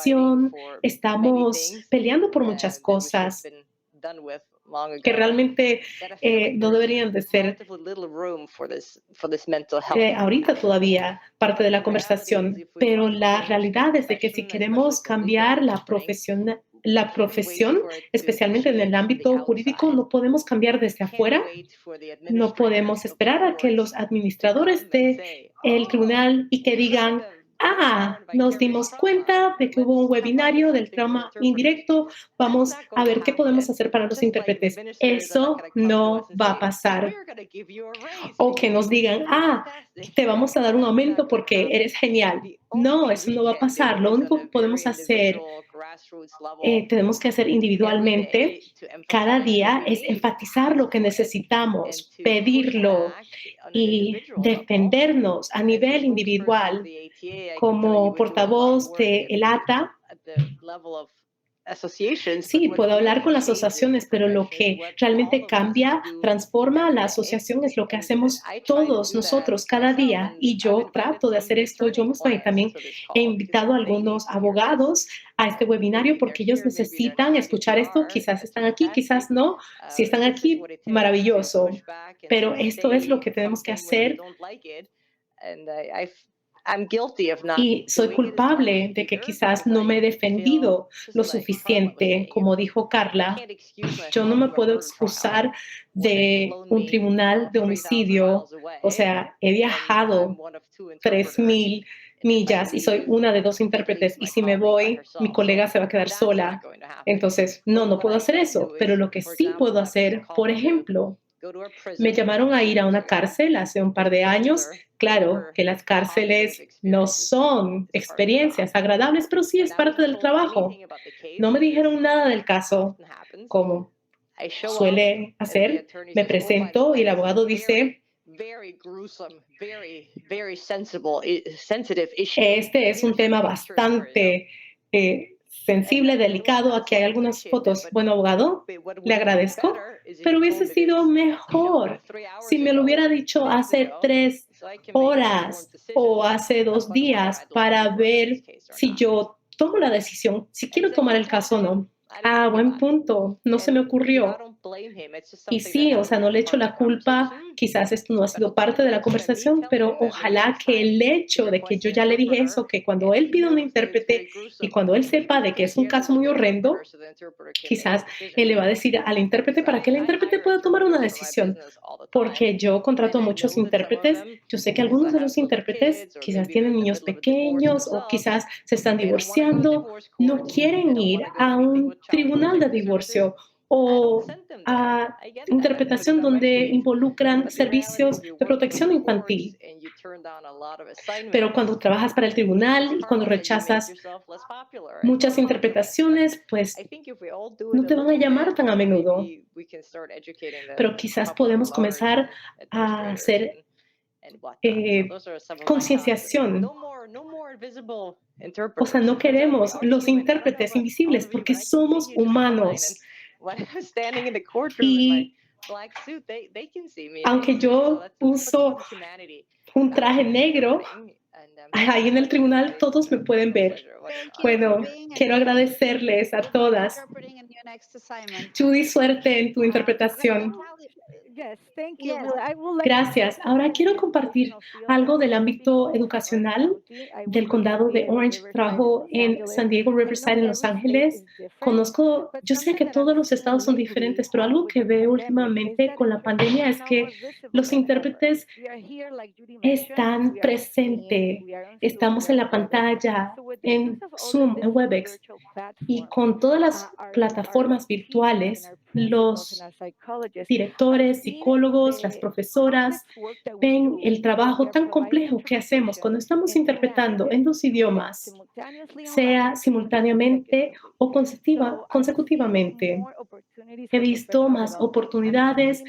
administración estamos peleando por muchas cosas que realmente no deberían de ser ahorita todavía parte de la conversación, pero la realidad es de que si queremos cambiar la profesión, especialmente en el ámbito jurídico, no podemos cambiar desde afuera, no podemos esperar a que los administradores del tribunal y que digan, nos dimos cuenta de que hubo un webinario del trauma indirecto, vamos a ver qué podemos hacer para los intérpretes. Eso no va a pasar. O que nos digan, te vamos a dar un aumento porque eres genial. No, eso no va a pasar. Lo único que podemos hacer, tenemos que hacer individualmente cada día es enfatizar lo que necesitamos, pedirlo y defendernos a nivel individual. Como portavoz de el ATA, sí, puedo hablar con las asociaciones, pero lo que realmente cambia, transforma la asociación es lo que hacemos todos nosotros cada día. Y yo trato de hacer esto yo misma y también he invitado a algunos abogados a este webinario porque ellos necesitan escuchar esto. Quizás están aquí, quizás no. Si están aquí, maravilloso. Pero esto es lo que tenemos que hacer. Y soy culpable de que quizás no me he defendido lo suficiente, como dijo Carla. Yo no me puedo excusar de un tribunal de homicidio. O sea, he viajado 3,000 millas y soy una de 2 intérpretes. Y si me voy, mi colega se va a quedar sola. Entonces, no puedo hacer eso. Pero lo que sí puedo hacer, por ejemplo, me llamaron a ir a una cárcel hace un par de años. Claro que las cárceles no son experiencias agradables, pero sí es parte del trabajo. No me dijeron nada del caso, como suele hacer. Me presento y el abogado dice, este es un tema bastante sensible, delicado. Aquí hay algunas fotos. Bueno, abogado, le agradezco, pero hubiese sido mejor si me lo hubiera dicho hace 3 horas o hace 2 días para ver si yo tomo la decisión, si quiero tomar el caso o no. Buen punto. No se me ocurrió. Y sí, o sea, no le echo la culpa. Quizás esto no ha sido parte de la conversación, pero ojalá que el hecho de que yo ya le dije eso, que cuando él pida un intérprete y cuando él sepa de que es un caso muy horrendo, quizás él le va a decir al intérprete para que el intérprete pueda tomar una decisión. Porque yo contrato a muchos intérpretes. Yo sé que algunos de los intérpretes quizás tienen niños pequeños o quizás se están divorciando. No quieren ir a un tribunal de divorcio o a interpretación donde involucran servicios de protección infantil. Pero cuando trabajas para el tribunal y cuando rechazas muchas interpretaciones, pues no te van a llamar tan a menudo. Pero quizás podemos comenzar a hacer concienciación. O sea, no queremos los intérpretes invisibles porque somos humanos. Y aunque yo uso un traje negro, ahí en el tribunal todos me pueden ver. Bueno, quiero agradecerles a todas. Judy, suerte en tu interpretación. Gracias. Ahora quiero compartir algo del ámbito educacional del condado de Orange. Trabajo en San Diego, Riverside, en Los Ángeles. Yo sé que todos los estados son diferentes, pero algo que veo últimamente con la pandemia es que los intérpretes están presentes. Estamos en la pantalla, en Zoom, en Webex, y con todas las plataformas virtuales, los directores, psicólogos, las profesoras ven el trabajo tan complejo que hacemos cuando estamos interpretando en 2 idiomas, sea simultáneamente o consecutivamente. He visto más oportunidades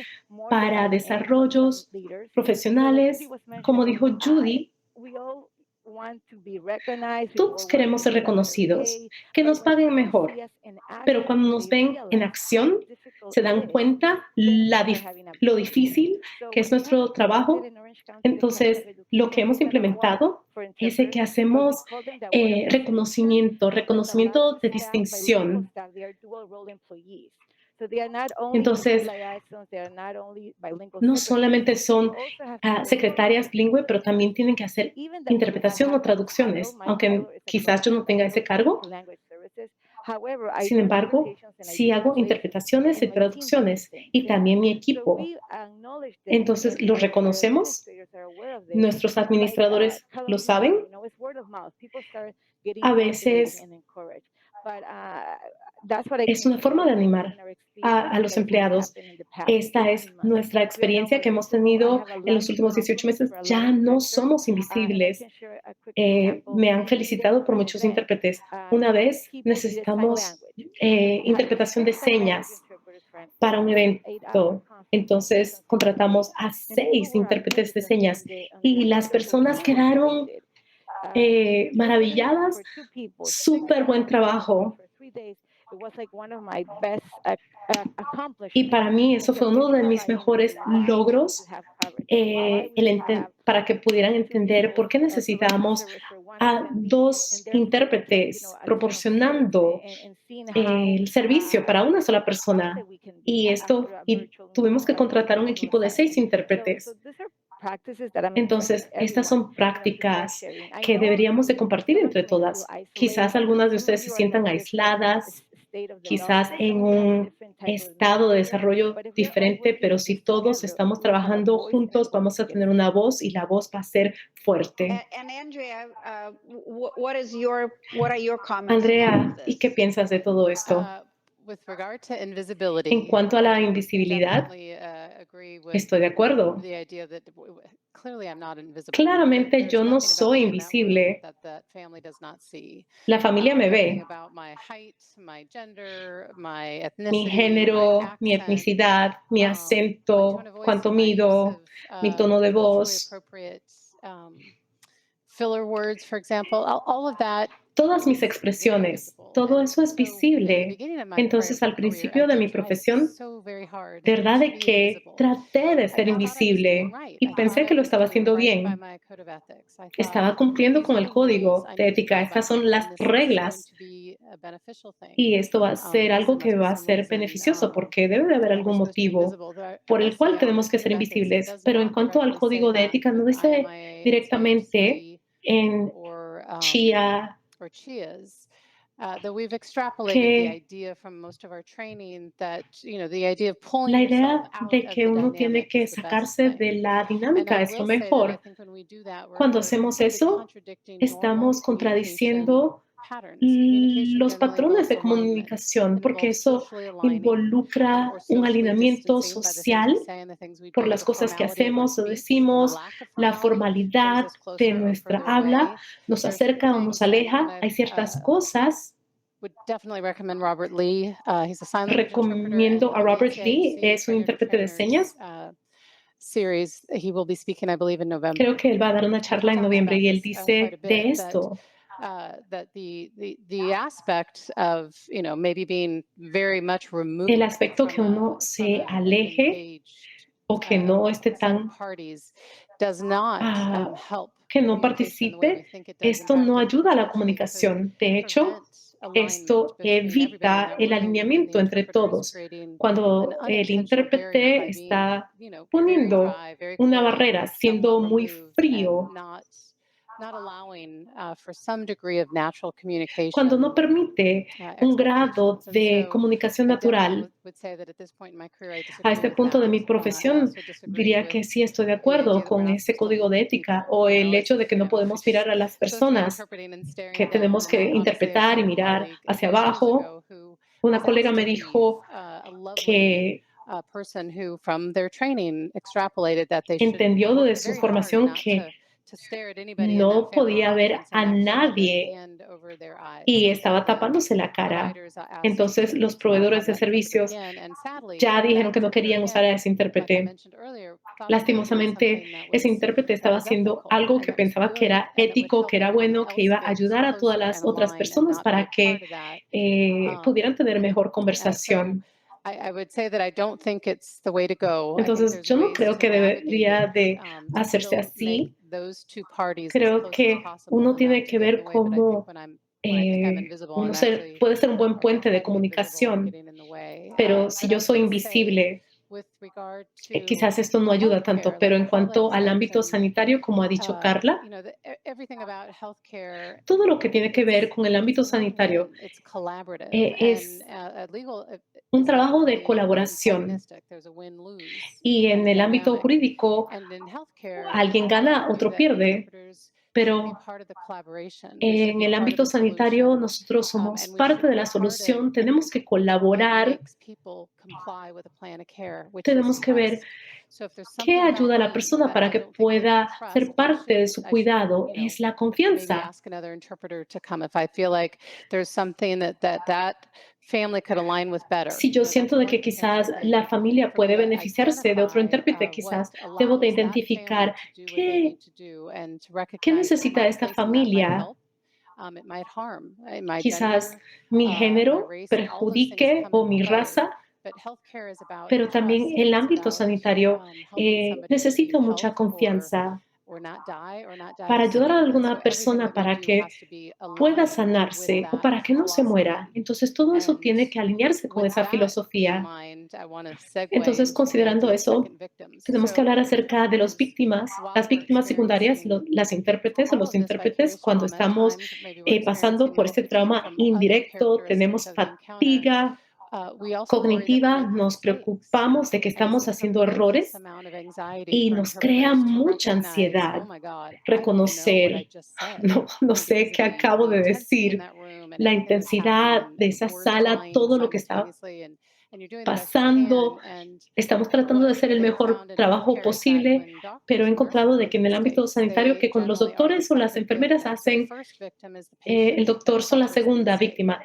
para desarrollos profesionales. Como dijo Judy, todos queremos ser reconocidos, que nos paguen mejor, pero cuando nos ven en acción, se dan cuenta lo difícil que es nuestro trabajo. Entonces, lo que hemos implementado es que hacemos reconocimiento de distinción. Entonces, no solamente son secretarias bilingües, pero también tienen que hacer interpretación o traducciones, aunque quizás yo no tenga ese cargo. Sin embargo, sí hago interpretaciones y traducciones y también mi equipo. Entonces, ¿los reconocemos? ¿Nuestros administradores lo saben? a veces es una forma de animar a los empleados. Esta es nuestra experiencia que hemos tenido en los últimos 18 meses. Ya no somos invisibles. Me han felicitado por muchos intérpretes. Una vez necesitamos interpretación de señas para un evento. Entonces contratamos a 6 intérpretes de señas y las personas quedaron maravilladas. Súper buen trabajo. Y para mí eso fue uno de mis mejores logros para que pudieran entender por qué necesitábamos a 2 intérpretes proporcionando el servicio para una sola persona. Y tuvimos que contratar un equipo de 6 intérpretes. Entonces, estas son prácticas que deberíamos de compartir entre todas. Quizás algunas de ustedes se sientan aisladas, quizás en un estado de desarrollo diferente, pero si todos estamos trabajando juntos, vamos a tener una voz y la voz va a ser fuerte. Andrea, what are your comments? Andrea, ¿y qué piensas de todo esto? En cuanto a la invisibilidad, estoy de acuerdo. Claramente yo no soy invisible. La familia me ve. Mi género, mi etnicidad, mi acento, cuánto mido, mi tono de voz. Todas mis expresiones, todo eso es visible. Entonces, al principio de mi profesión, verdad de que traté de ser invisible y pensé que lo estaba haciendo bien. Estaba cumpliendo con el código de ética. Estas son las reglas. Y esto va a ser algo que va a ser beneficioso porque debe de haber algún motivo por el cual tenemos que ser invisibles. Pero en cuanto al código de ética, no dice directamente en Chia que la idea de que uno tiene que sacarse de la dinámica es lo mejor. Cuando hacemos eso, estamos contradiciendo los patrones de comunicación, porque eso involucra un alineamiento social por las cosas que hacemos o decimos, la formalidad de nuestra habla nos acerca o nos aleja. Hay ciertas cosas. Recomiendo a Robert Lee, es un intérprete de señas. Creo que él va a dar una charla en noviembre y él dice de esto. El aspecto que uno se aleje o que no esté tan que no participe, esto no ayuda a la comunicación. De hecho, esto evita el alineamiento entre todos. Cuando el intérprete está poniendo una barrera, siendo muy frío, cuando no permite un grado de comunicación natural. A este punto de mi profesión, diría que sí estoy de acuerdo con ese código de ética o el hecho de que no podemos mirar a las personas, que tenemos que interpretar y mirar hacia abajo. Una colega me dijo que entendió de su formación que no podía ver a nadie y estaba tapándose la cara. Entonces, los proveedores de servicios ya dijeron que no querían usar a ese intérprete. Lastimosamente, ese intérprete estaba haciendo algo que pensaba que era ético, que era bueno, que iba a ayudar a todas las otras personas para que pudieran tener mejor conversación. Entonces, yo no creo que debería de hacerse así. Creo que uno tiene que ver cómo uno puede ser un buen puente de comunicación, pero si yo soy invisible, quizás esto no ayuda tanto, pero en cuanto al ámbito sanitario, como ha dicho Carla, todo lo que tiene que ver con el ámbito sanitario es un trabajo de colaboración. Y en el ámbito jurídico, alguien gana, otro pierde. pero en el ámbito sanitario nosotros somos parte de la solución, tenemos que colaborar, tenemos que ver qué ayuda a la persona para que pueda ser parte de su cuidado. Es la confianza. Si yo siento de que quizás la familia puede beneficiarse de otro intérprete, quizás debo de identificar qué necesita esta familia. Quizás mi género perjudique o mi raza, pero también el ámbito sanitario necesita mucha confianza para ayudar a alguna persona para que pueda sanarse o para que no se muera. Entonces, todo eso tiene que alinearse con esa filosofía. Entonces, considerando eso, tenemos que hablar acerca de las víctimas secundarias, las intérpretes o los intérpretes cuando estamos pasando por este trauma indirecto, tenemos fatiga cognitiva, nos preocupamos de que estamos haciendo errores y nos crea mucha ansiedad reconocer, no sé qué acabo de decir, la intensidad de esa sala, todo lo que está pasando. Estamos tratando de hacer el mejor trabajo posible, pero he encontrado de que en el ámbito sanitario que cuando los doctores o las enfermeras hacen, el doctor son la segunda víctima.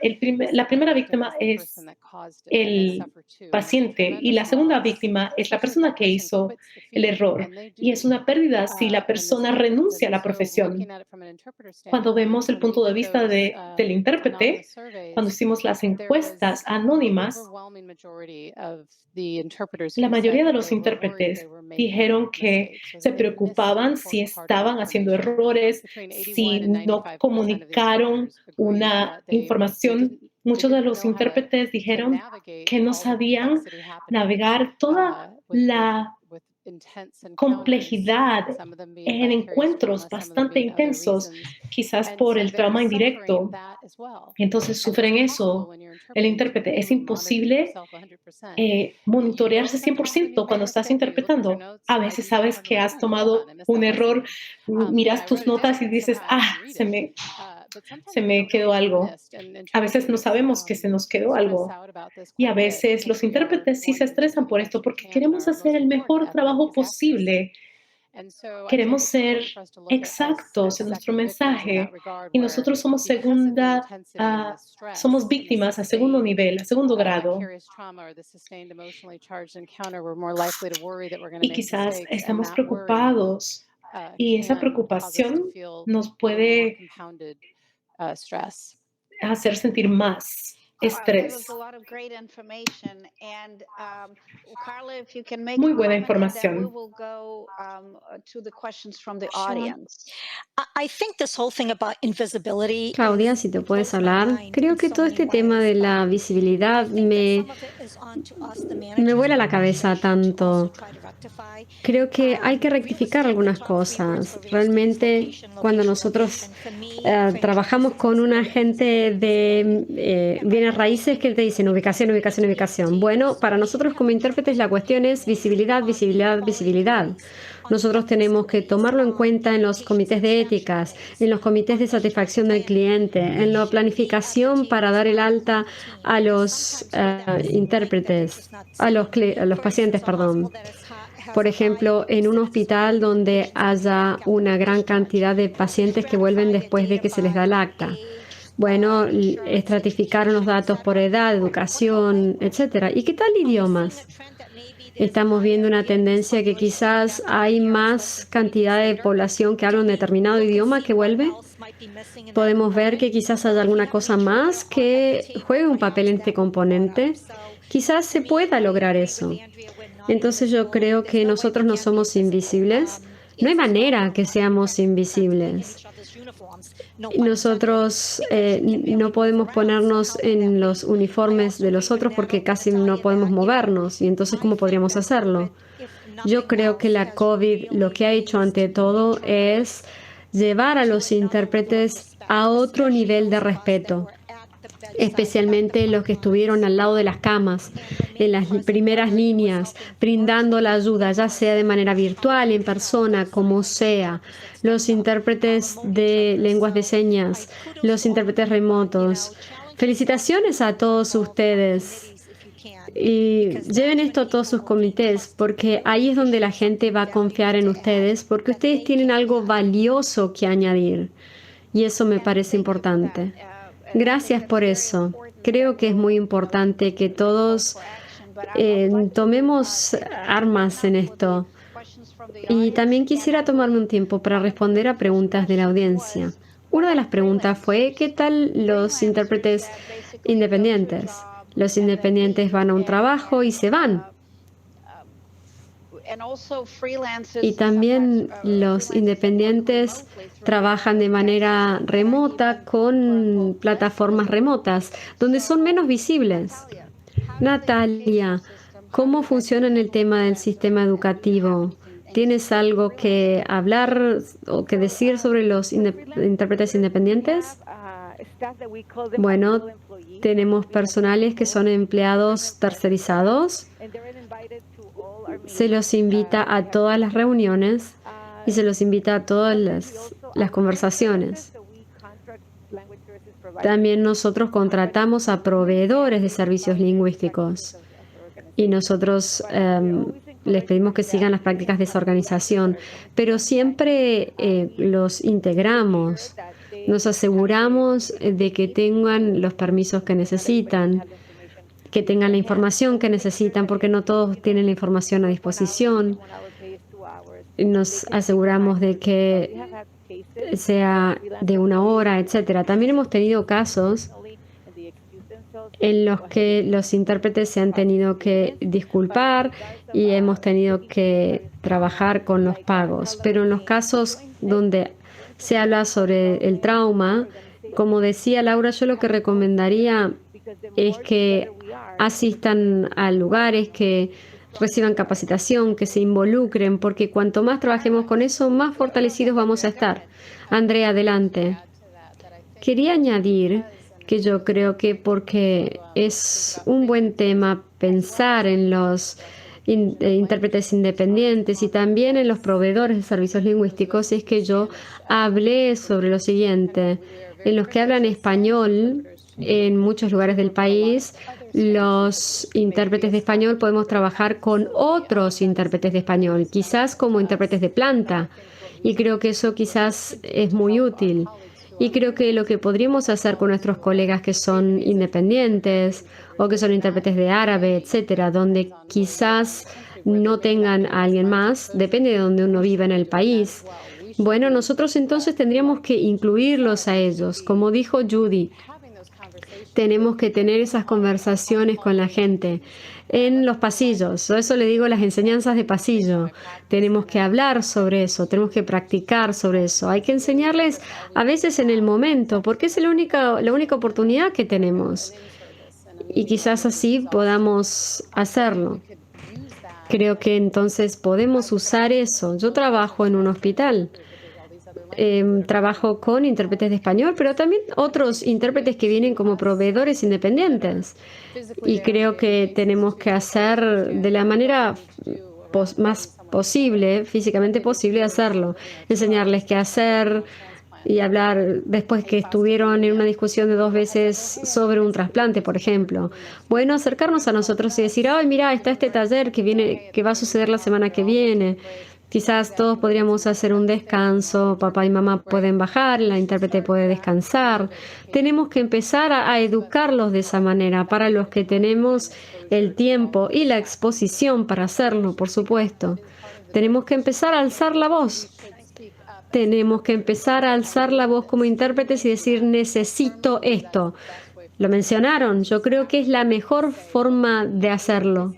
La primera víctima es el paciente y la segunda víctima es la persona que hizo el error. Y es una pérdida si la persona renuncia a la profesión. Cuando vemos el punto de vista del intérprete, cuando hicimos las encuestas anónimas, la mayoría de los intérpretes dijeron que se preocupaban si estaban haciendo errores, si no comunicaron una información. Muchos de los intérpretes dijeron que no sabían navegar toda la complejidad en encuentros bastante intensos, quizás por el trauma indirecto. Entonces sufren eso. El intérprete es imposible monitorearse 100% cuando estás interpretando. A veces sabes que has tomado un error, miras tus notas y dices, se me quedó algo. A veces no sabemos que se nos quedó algo. Y a veces los intérpretes sí se estresan por esto porque queremos hacer el mejor trabajo posible. Queremos ser exactos en nuestro mensaje y nosotros somos somos víctimas a segundo nivel, a segundo grado. Y quizás estamos preocupados y esa preocupación nos puede hacer sentir más estrés. Muy buena información. Claudia, si te puedes hablar. Creo que todo este tema de la visibilidad me vuela la cabeza tanto. Creo que hay que rectificar algunas cosas. Realmente, cuando nosotros trabajamos con un agente de bienes raíces, que te dicen ubicación, ubicación, ubicación. Bueno, para nosotros como intérpretes la cuestión es visibilidad, visibilidad, visibilidad. Nosotros tenemos que tomarlo en cuenta en los comités de éticas, en los comités de satisfacción del cliente, en la planificación para dar el alta a los intérpretes, a los pacientes, perdón. Por ejemplo, en un hospital donde haya una gran cantidad de pacientes que vuelven después de que se les da el acta. Bueno, estratificaron los datos por edad, educación, etcétera. ¿Y qué tal idiomas? Estamos viendo una tendencia que quizás hay más cantidad de población que habla un determinado idioma que vuelve. Podemos ver que quizás haya alguna cosa más que juegue un papel en este componente. Quizás se pueda lograr eso. Entonces yo creo que nosotros no somos invisibles. No hay manera que seamos invisibles. Nosotros no podemos ponernos en los uniformes de los otros porque casi no podemos movernos. Y entonces, ¿cómo podríamos hacerlo? Yo creo que la COVID lo que ha hecho ante todo es llevar a los intérpretes a otro nivel de respeto. especialmente los que estuvieron al lado de las camas, en las primeras líneas, brindando la ayuda, ya sea de manera virtual, en persona, como sea. Los intérpretes de lenguas de señas, los intérpretes remotos. Felicitaciones a todos ustedes. Y lleven esto a todos sus comités, porque ahí es donde la gente va a confiar en ustedes, porque ustedes tienen algo valioso que añadir. Y eso me parece importante. Gracias por eso. Creo que es muy importante que todos tomemos armas en esto. Y también quisiera tomarme un tiempo para responder a preguntas de la audiencia. Una de las preguntas fue, ¿qué tal los intérpretes independientes? Los independientes van a un trabajo y se van. Y también los independientes trabajan de manera remota con plataformas remotas, donde son menos visibles. Natalia, ¿cómo funciona en el tema del sistema educativo? ¿Tienes algo que hablar o que decir sobre los intérpretes independientes? Bueno, tenemos personales que son empleados tercerizados. Se los invita a todas las reuniones y se los invita a todas las conversaciones. También nosotros contratamos a proveedores de servicios lingüísticos y nosotros les pedimos que sigan las prácticas de esa organización, pero siempre los integramos. Nos aseguramos de que tengan los permisos que necesitan, que tengan la información que necesitan, porque no todos tienen la información a disposición. Nos aseguramos de que sea de 1 hora, etcétera. También hemos tenido casos en los que los intérpretes se han tenido que disculpar y hemos tenido que trabajar con los pagos. Pero en los casos donde se habla sobre el trauma, como decía Laura, yo lo que recomendaría es que asistan a lugares, que reciban capacitación, que se involucren, porque cuanto más trabajemos con eso, más fortalecidos vamos a estar. Andrea, adelante. Quería añadir que yo creo que porque es un buen tema pensar en los intérpretes independientes y también en los proveedores de servicios lingüísticos, es que yo hablé sobre lo siguiente. En los que hablan español, en muchos lugares del país, los intérpretes de español podemos trabajar con otros intérpretes de español, quizás como intérpretes de planta, y creo que eso quizás es muy útil. Y creo que lo que podríamos hacer con nuestros colegas que son independientes o que son intérpretes de árabe, etcétera, donde quizás no tengan a alguien más, depende de donde uno viva en el país. Bueno, nosotros entonces tendríamos que incluirlos a ellos. Como dijo Judy, tenemos que tener esas conversaciones con la gente en los pasillos. Eso le digo, las enseñanzas de pasillo. Tenemos que hablar sobre eso, tenemos que practicar sobre eso. Hay que enseñarles a veces en el momento, porque es la única oportunidad que tenemos. Y quizás así podamos hacerlo. Creo que entonces podemos usar eso. Yo trabajo en un hospital. Trabajo con intérpretes de español, pero también otros intérpretes que vienen como proveedores independientes. Y creo que tenemos que hacer de la manera más posible, físicamente posible, hacerlo. Enseñarles qué hacer y hablar después que estuvieron en una discusión de 2 veces sobre un trasplante, por ejemplo. Bueno, acercarnos a nosotros y decir, ay, mira, está este taller que va a suceder la semana que viene. Quizás todos podríamos hacer un descanso, papá y mamá pueden bajar, la intérprete puede descansar. Tenemos que empezar a educarlos de esa manera, para los que tenemos el tiempo y la exposición para hacerlo, por supuesto. Tenemos que empezar a alzar la voz. Tenemos que empezar a alzar la voz como intérpretes y decir, necesito esto. Lo mencionaron, yo creo que es la mejor forma de hacerlo.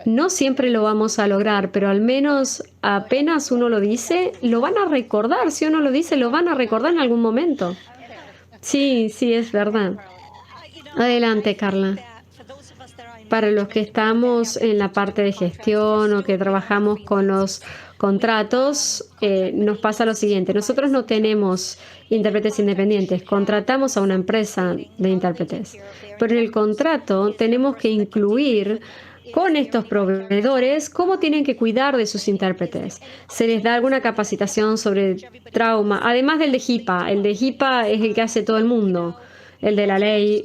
No siempre lo vamos a lograr, pero al menos apenas uno lo dice, lo van a recordar. Si uno lo dice, lo van a recordar en algún momento. Sí, es verdad. Adelante, Carla. Para los que estamos en la parte de gestión o que trabajamos con los contratos nos pasa lo siguiente. Nosotros no tenemos intérpretes independientes, contratamos a una empresa de intérpretes. Pero en el contrato tenemos que incluir con estos proveedores cómo tienen que cuidar de sus intérpretes. Se les da alguna capacitación sobre trauma, además del de HIPAA. El de HIPAA es el que hace todo el mundo, el de la ley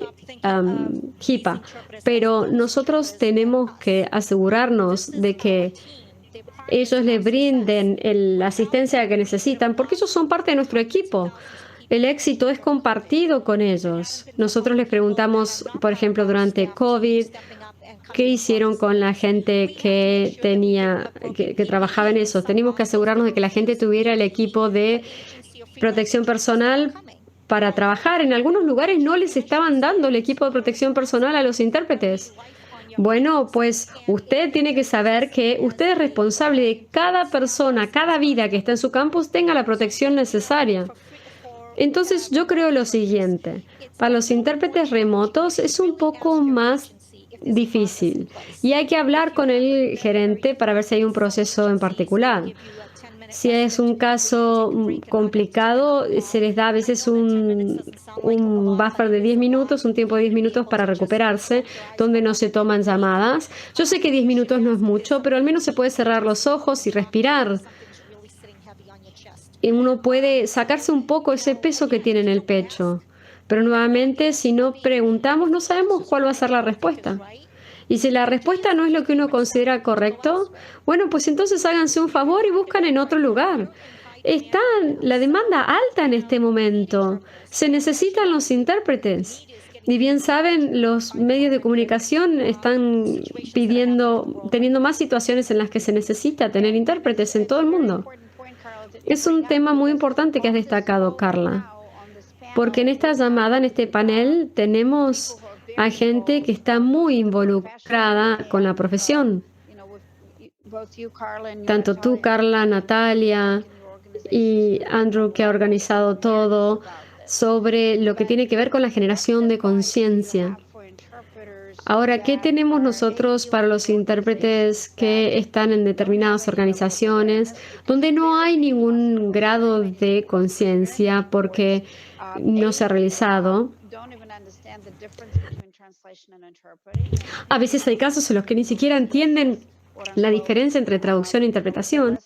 HIPAA. Pero nosotros tenemos que asegurarnos de que ellos les brinden la asistencia que necesitan, porque ellos son parte de nuestro equipo. El éxito es compartido con ellos. Nosotros les preguntamos, por ejemplo, durante COVID, ¿qué hicieron con la gente que trabajaba en eso? Teníamos que asegurarnos de que la gente tuviera el equipo de protección personal para trabajar. En algunos lugares no les estaban dando el equipo de protección personal a los intérpretes. Bueno, pues usted tiene que saber que usted es responsable de cada persona, cada vida que está en su campus tenga la protección necesaria. Entonces, yo creo lo siguiente. Para los intérpretes remotos es un poco más difícil y hay que hablar con el gerente para ver si hay un proceso en particular. Si es un caso complicado, se les da a veces un buffer de 10 minutos, un tiempo de 10 minutos para recuperarse, donde no se toman llamadas. Yo sé que 10 minutos no es mucho, pero al menos se puede cerrar los ojos y respirar. Y uno puede sacarse un poco ese peso que tiene en el pecho. Pero nuevamente, si no preguntamos, no sabemos cuál va a ser la respuesta. Y si la respuesta no es lo que uno considera correcto, bueno, pues entonces háganse un favor y buscan en otro lugar. Está la demanda alta en este momento. Se necesitan los intérpretes. Y bien saben, los medios de comunicación están teniendo más situaciones en las que se necesita tener intérpretes en todo el mundo. Es un tema muy importante que has destacado, Carla. Porque en esta llamada, en este panel, tenemos a gente que está muy involucrada con la profesión. Tanto tú, Carla, Natalia y Andrew, que ha organizado todo sobre lo que tiene que ver con la generación de conciencia. Ahora, ¿qué tenemos nosotros para los intérpretes que están en determinadas organizaciones donde no hay ningún grado de conciencia porque no se ha realizado? A veces hay casos en los que ni siquiera entienden la diferencia entre traducción e interpretación.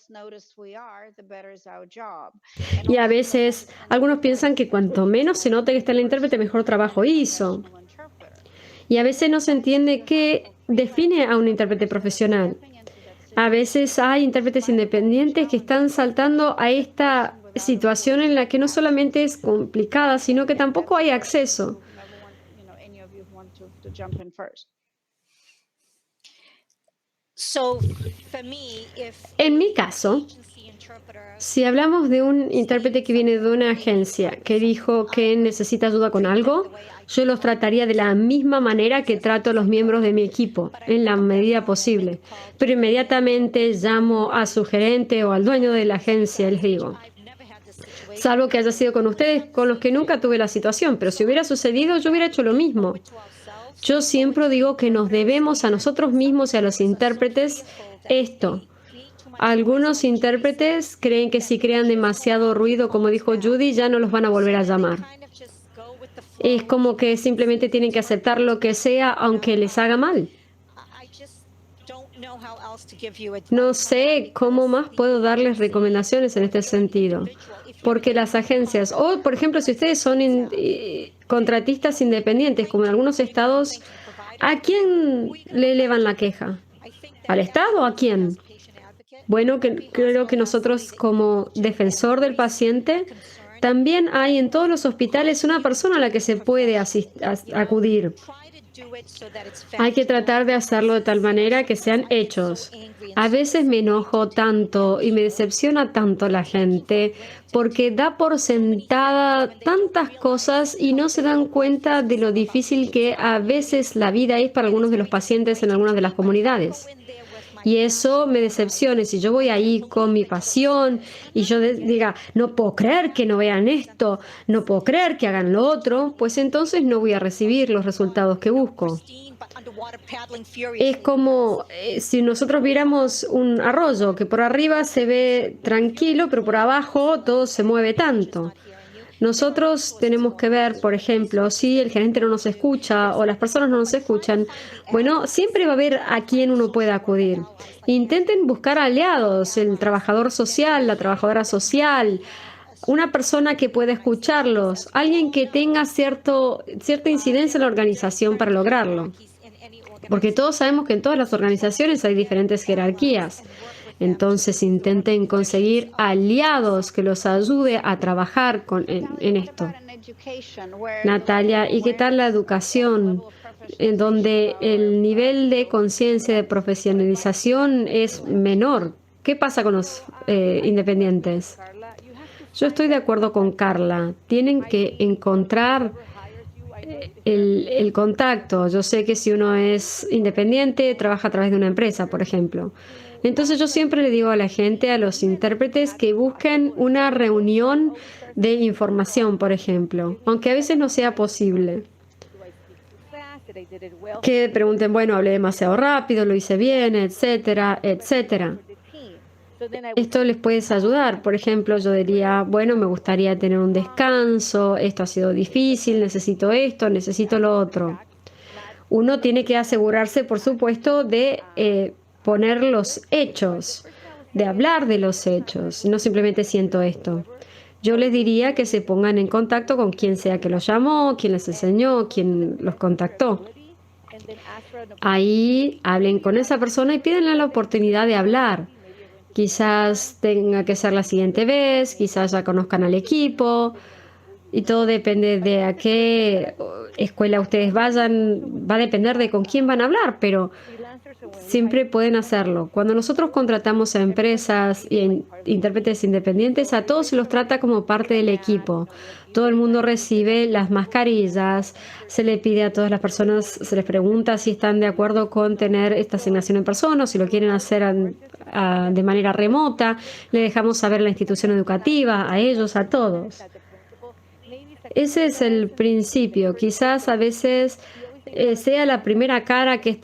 Y a veces algunos piensan que cuanto menos se note que está el intérprete, mejor trabajo hizo. Y a veces no se entiende qué define a un intérprete profesional. A veces hay intérpretes independientes que están saltando a esta situación en la que no solamente es complicada, sino que tampoco hay acceso. En mi caso, si hablamos de un intérprete que viene de una agencia que dijo que necesita ayuda con algo, yo los trataría de la misma manera que trato a los miembros de mi equipo, en la medida posible. Pero inmediatamente llamo a su gerente o al dueño de la agencia y les digo, salvo que haya sido con ustedes con los que nunca tuve la situación, pero si hubiera sucedido, yo hubiera hecho lo mismo. Yo siempre digo que nos debemos a nosotros mismos y a los intérpretes esto. Algunos intérpretes creen que si crean demasiado ruido, como dijo Judy, ya no los van a volver a llamar. Es como que simplemente tienen que aceptar lo que sea, aunque les haga mal. No sé cómo más puedo darles recomendaciones en este sentido. Porque las agencias, o por ejemplo, si ustedes son contratistas independientes, como en algunos estados, ¿a quién le elevan la queja? ¿Al Estado o a quién? Bueno, creo que nosotros como defensor del paciente, también hay en todos los hospitales una persona a la que se puede acudir. Hay que tratar de hacerlo de tal manera que sean hechos. A veces me enojo tanto y me decepciona tanto la gente porque da por sentada tantas cosas y no se dan cuenta de lo difícil que a veces la vida es para algunos de los pacientes en algunas de las comunidades. y eso me decepcione. Si yo voy ahí con mi pasión y yo diga, no puedo creer que no vean esto, no puedo creer que hagan lo otro, pues entonces no voy a recibir los resultados que busco. Es como si nosotros viéramos un arroyo que por arriba se ve tranquilo, pero por abajo todo se mueve tanto. Nosotros tenemos que ver, por ejemplo, si el gerente no nos escucha o las personas no nos escuchan, bueno, siempre va a haber a quien uno pueda acudir. Intenten buscar aliados, el trabajador social, la trabajadora social, una persona que pueda escucharlos, alguien que tenga cierta incidencia en la organización para lograrlo. Porque todos sabemos que en todas las organizaciones hay diferentes jerarquías. Entonces intenten conseguir aliados que los ayude a trabajar en esto. Natalia, ¿y qué tal la educación, en donde el nivel de conciencia de profesionalización es menor? ¿Qué pasa con los independientes? Yo estoy de acuerdo con Carla. Tienen que encontrar el contacto. Yo sé que si uno es independiente, trabaja a través de una empresa, por ejemplo. Entonces yo siempre le digo a la gente, a los intérpretes, que busquen una reunión de información, por ejemplo, aunque a veces no sea posible. Que pregunten, bueno, hablé demasiado rápido, lo hice bien, etcétera, etcétera. Esto les puede ayudar. Por ejemplo, yo diría, bueno, me gustaría tener un descanso, esto ha sido difícil, necesito esto, necesito lo otro. Uno tiene que asegurarse, por supuesto, de poner los hechos, de hablar de los hechos, no simplemente siento esto. Yo les diría que se pongan en contacto con quien sea que los llamó, quien les enseñó, quien los contactó. Ahí hablen con esa persona y pídanle la oportunidad de hablar. Quizás tenga que ser la siguiente vez, quizás ya conozcan al equipo, y todo depende de a qué escuela ustedes vayan, va a depender de con quién van a hablar, pero siempre pueden hacerlo. Cuando nosotros contratamos a empresas y intérpretes independientes, a todos se los trata como parte del equipo. Todo el mundo recibe las mascarillas, se le pide a todas las personas, se les pregunta si están de acuerdo con tener esta asignación en persona o si lo quieren hacer de manera remota. Le dejamos saber a la institución educativa, a ellos, a todos. Ese es el principio. Quizás a veces sea la primera cara que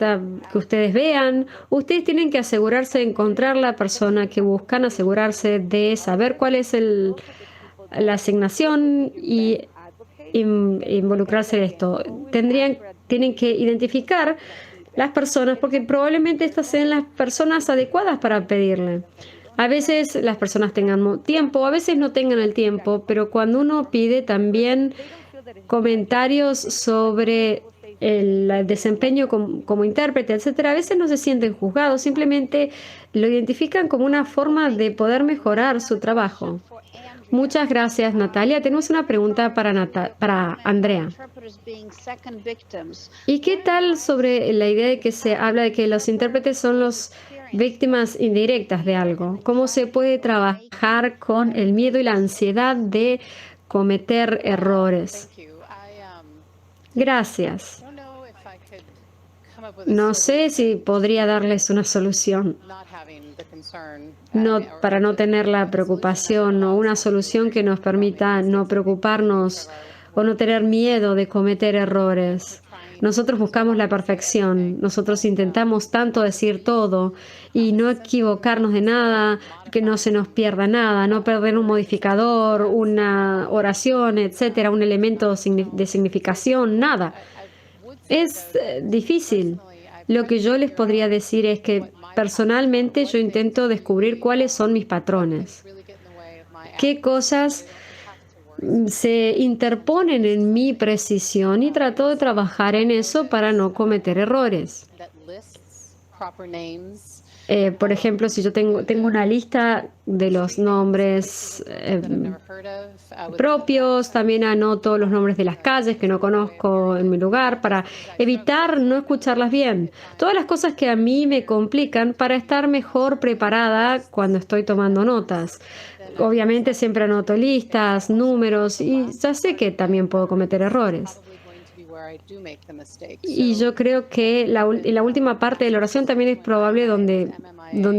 ustedes vean. Ustedes tienen que asegurarse de encontrar la persona que buscan, asegurarse de saber cuál es la asignación y involucrarse en esto. Tienen que identificar las personas porque probablemente estas sean las personas adecuadas para pedirle. A veces las personas tengan tiempo, a veces no tengan el tiempo, pero cuando uno pide también comentarios sobre el desempeño como intérprete, etcétera, a veces no se sienten juzgados, simplemente lo identifican como una forma de poder mejorar su trabajo. Muchas gracias, Natalia. Tenemos una pregunta para Andrea. ¿Y qué tal sobre la idea de que se habla de que los intérpretes son los víctimas indirectas de algo? ¿Cómo se puede trabajar con el miedo y la ansiedad de cometer errores? Gracias. No sé si podría darles una solución para no tener la preocupación o una solución que nos permita no preocuparnos o no tener miedo de cometer errores. Nosotros buscamos la perfección, nosotros intentamos tanto decir todo y no equivocarnos de nada, que no se nos pierda nada, no perder un modificador, una oración, etcétera, un elemento de significación, nada. Es difícil. Lo que yo les podría decir es que personalmente yo intento descubrir cuáles son mis patrones, qué cosas se interponen en mi precisión y trato de trabajar en eso para no cometer errores. Por ejemplo, si yo tengo una lista de los nombres propios, también anoto los nombres de las calles que no conozco en mi lugar para evitar no escucharlas bien. Todas las cosas que a mí me complican para estar mejor preparada cuando estoy tomando notas. Obviamente siempre anoto listas, números y ya sé que también puedo cometer errores. Y yo creo que en la última parte de la oración también es probable donde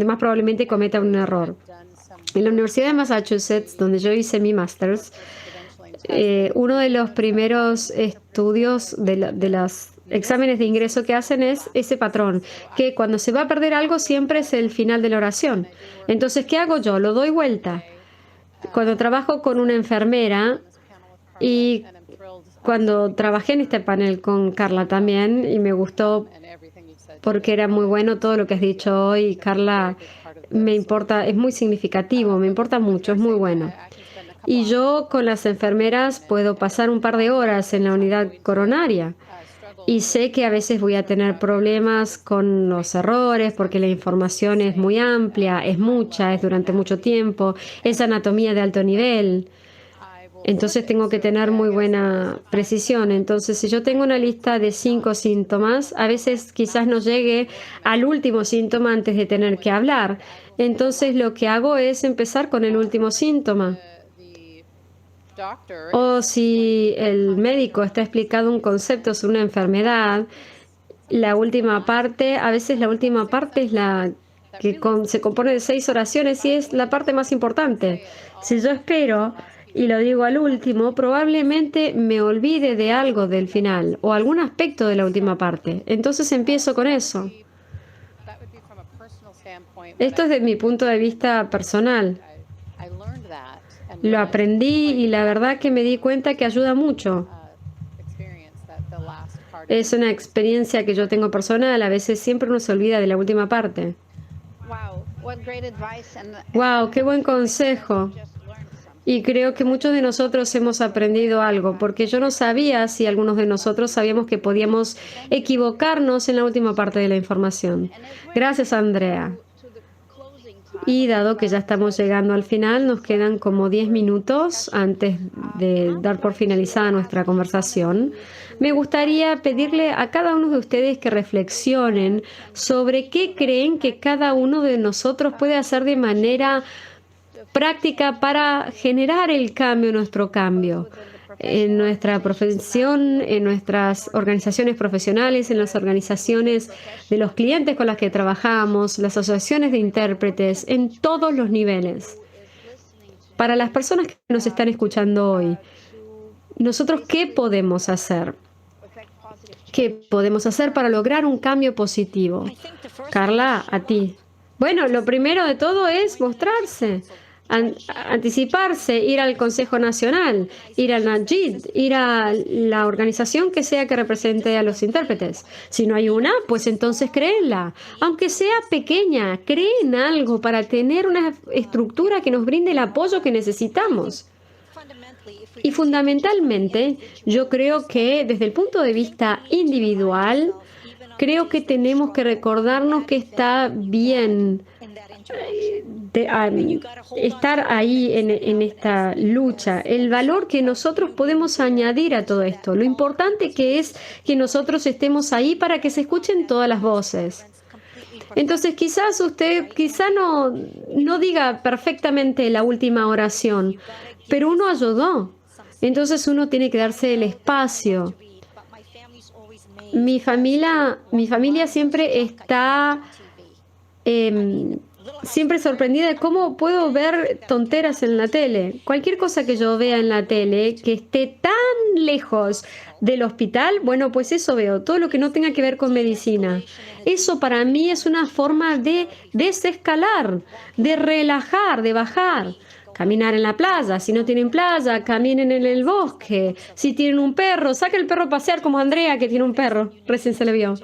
más probablemente cometa un error. En la Universidad de Massachusetts, donde yo hice mi máster's, uno de los primeros estudios de los exámenes de ingreso que hacen es ese patrón, que cuando se va a perder algo siempre es el final de la oración. Entonces, ¿qué hago yo? Lo doy vuelta. Cuando trabajo con una enfermera y cuando trabajé en este panel con Carla también, y me gustó porque era muy bueno todo lo que has dicho hoy, Carla, me importa, es muy significativo, me importa mucho, es muy bueno. Y yo con las enfermeras puedo pasar un par de horas en la unidad coronaria y sé que a veces voy a tener problemas con los errores porque la información es muy amplia, es mucha, es durante mucho tiempo, es anatomía de alto nivel. Entonces tengo que tener muy buena precisión. Entonces, si yo tengo una lista de 5 síntomas, a veces quizás no llegue al último síntoma antes de tener que hablar. Entonces, lo que hago es empezar con el último síntoma. O si el médico está explicando un concepto sobre una enfermedad, la última parte, a veces la última parte es la que se compone de 6 oraciones y es la parte más importante. Si yo espero y lo digo al último, probablemente me olvide de algo del final o algún aspecto de la última parte. Entonces empiezo con eso. Esto es de mi punto de vista personal. Lo aprendí y la verdad que me di cuenta que ayuda mucho. Es una experiencia que yo tengo personal. A veces siempre uno se olvida de la última parte. Wow, qué buen consejo. Y creo que muchos de nosotros hemos aprendido algo, porque yo no sabía si algunos de nosotros sabíamos que podíamos equivocarnos en la última parte de la información. Gracias, Andrea. Y dado que ya estamos llegando al final, nos quedan como 10 minutos antes de dar por finalizada nuestra conversación. Me gustaría pedirle a cada uno de ustedes que reflexionen sobre qué creen que cada uno de nosotros puede hacer de manera práctica para generar el cambio, nuestro cambio, en nuestra profesión, en nuestras organizaciones profesionales, en las organizaciones de los clientes con las que trabajamos, las asociaciones de intérpretes, en todos los niveles. Para las personas que nos están escuchando hoy, nosotros, ¿qué podemos hacer? ¿Qué podemos hacer para lograr un cambio positivo? Carla, a ti. Bueno, lo primero de todo es mostrarse. Anticiparse, ir al Consejo Nacional, ir al NAJID, ir a la organización que sea que represente a los intérpretes. Si no hay una, pues entonces créenla. Aunque sea pequeña, creen algo para tener una estructura que nos brinde el apoyo que necesitamos. Y fundamentalmente, yo creo que desde el punto de vista individual, creo que tenemos que recordarnos que está bien estar ahí en esta lucha, el valor que nosotros podemos añadir a todo esto, lo importante que es que nosotros estemos ahí para que se escuchen todas las voces. Entonces quizás usted no diga perfectamente la última oración, pero uno ayudó. Entonces uno tiene que darse el espacio. Mi familia siempre está siempre sorprendida de cómo puedo ver tonteras en la tele. Cualquier cosa que yo vea en la tele que esté tan lejos del hospital, bueno, pues eso veo. Todo lo que no tenga que ver con medicina. Eso para mí es una forma de desescalar, de relajar, de bajar. Caminar en la playa. Si no tienen playa, caminen en el bosque. Si tienen un perro, saca el perro a pasear como Andrea, que tiene un perro. Recién se le vio.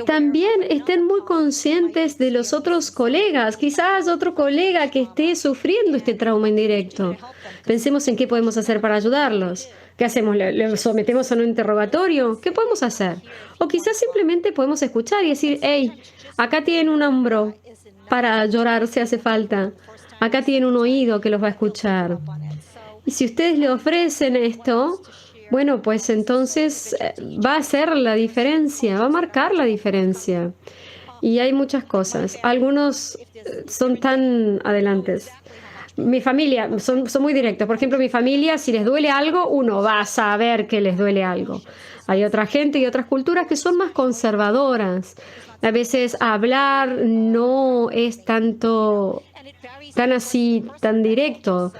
También estén muy conscientes de los otros colegas. Quizás otro colega que esté sufriendo este trauma indirecto. Pensemos en qué podemos hacer para ayudarlos. ¿Qué hacemos? ¿Le sometemos a un interrogatorio? ¿Qué podemos hacer? O quizás simplemente podemos escuchar y decir, hey, acá tienen un hombro para llorar si hace falta. Acá tienen un oído que los va a escuchar. Y si ustedes le ofrecen esto, bueno, pues entonces va a hacer la diferencia, va a marcar la diferencia. Y hay muchas cosas. Algunos son tan adelantes. mi familia, son muy directos. Por ejemplo, mi familia, si les duele algo, uno va a saber que les duele algo. Hay otra gente y otras culturas que son más conservadoras. A veces hablar no es tan así, tan directo.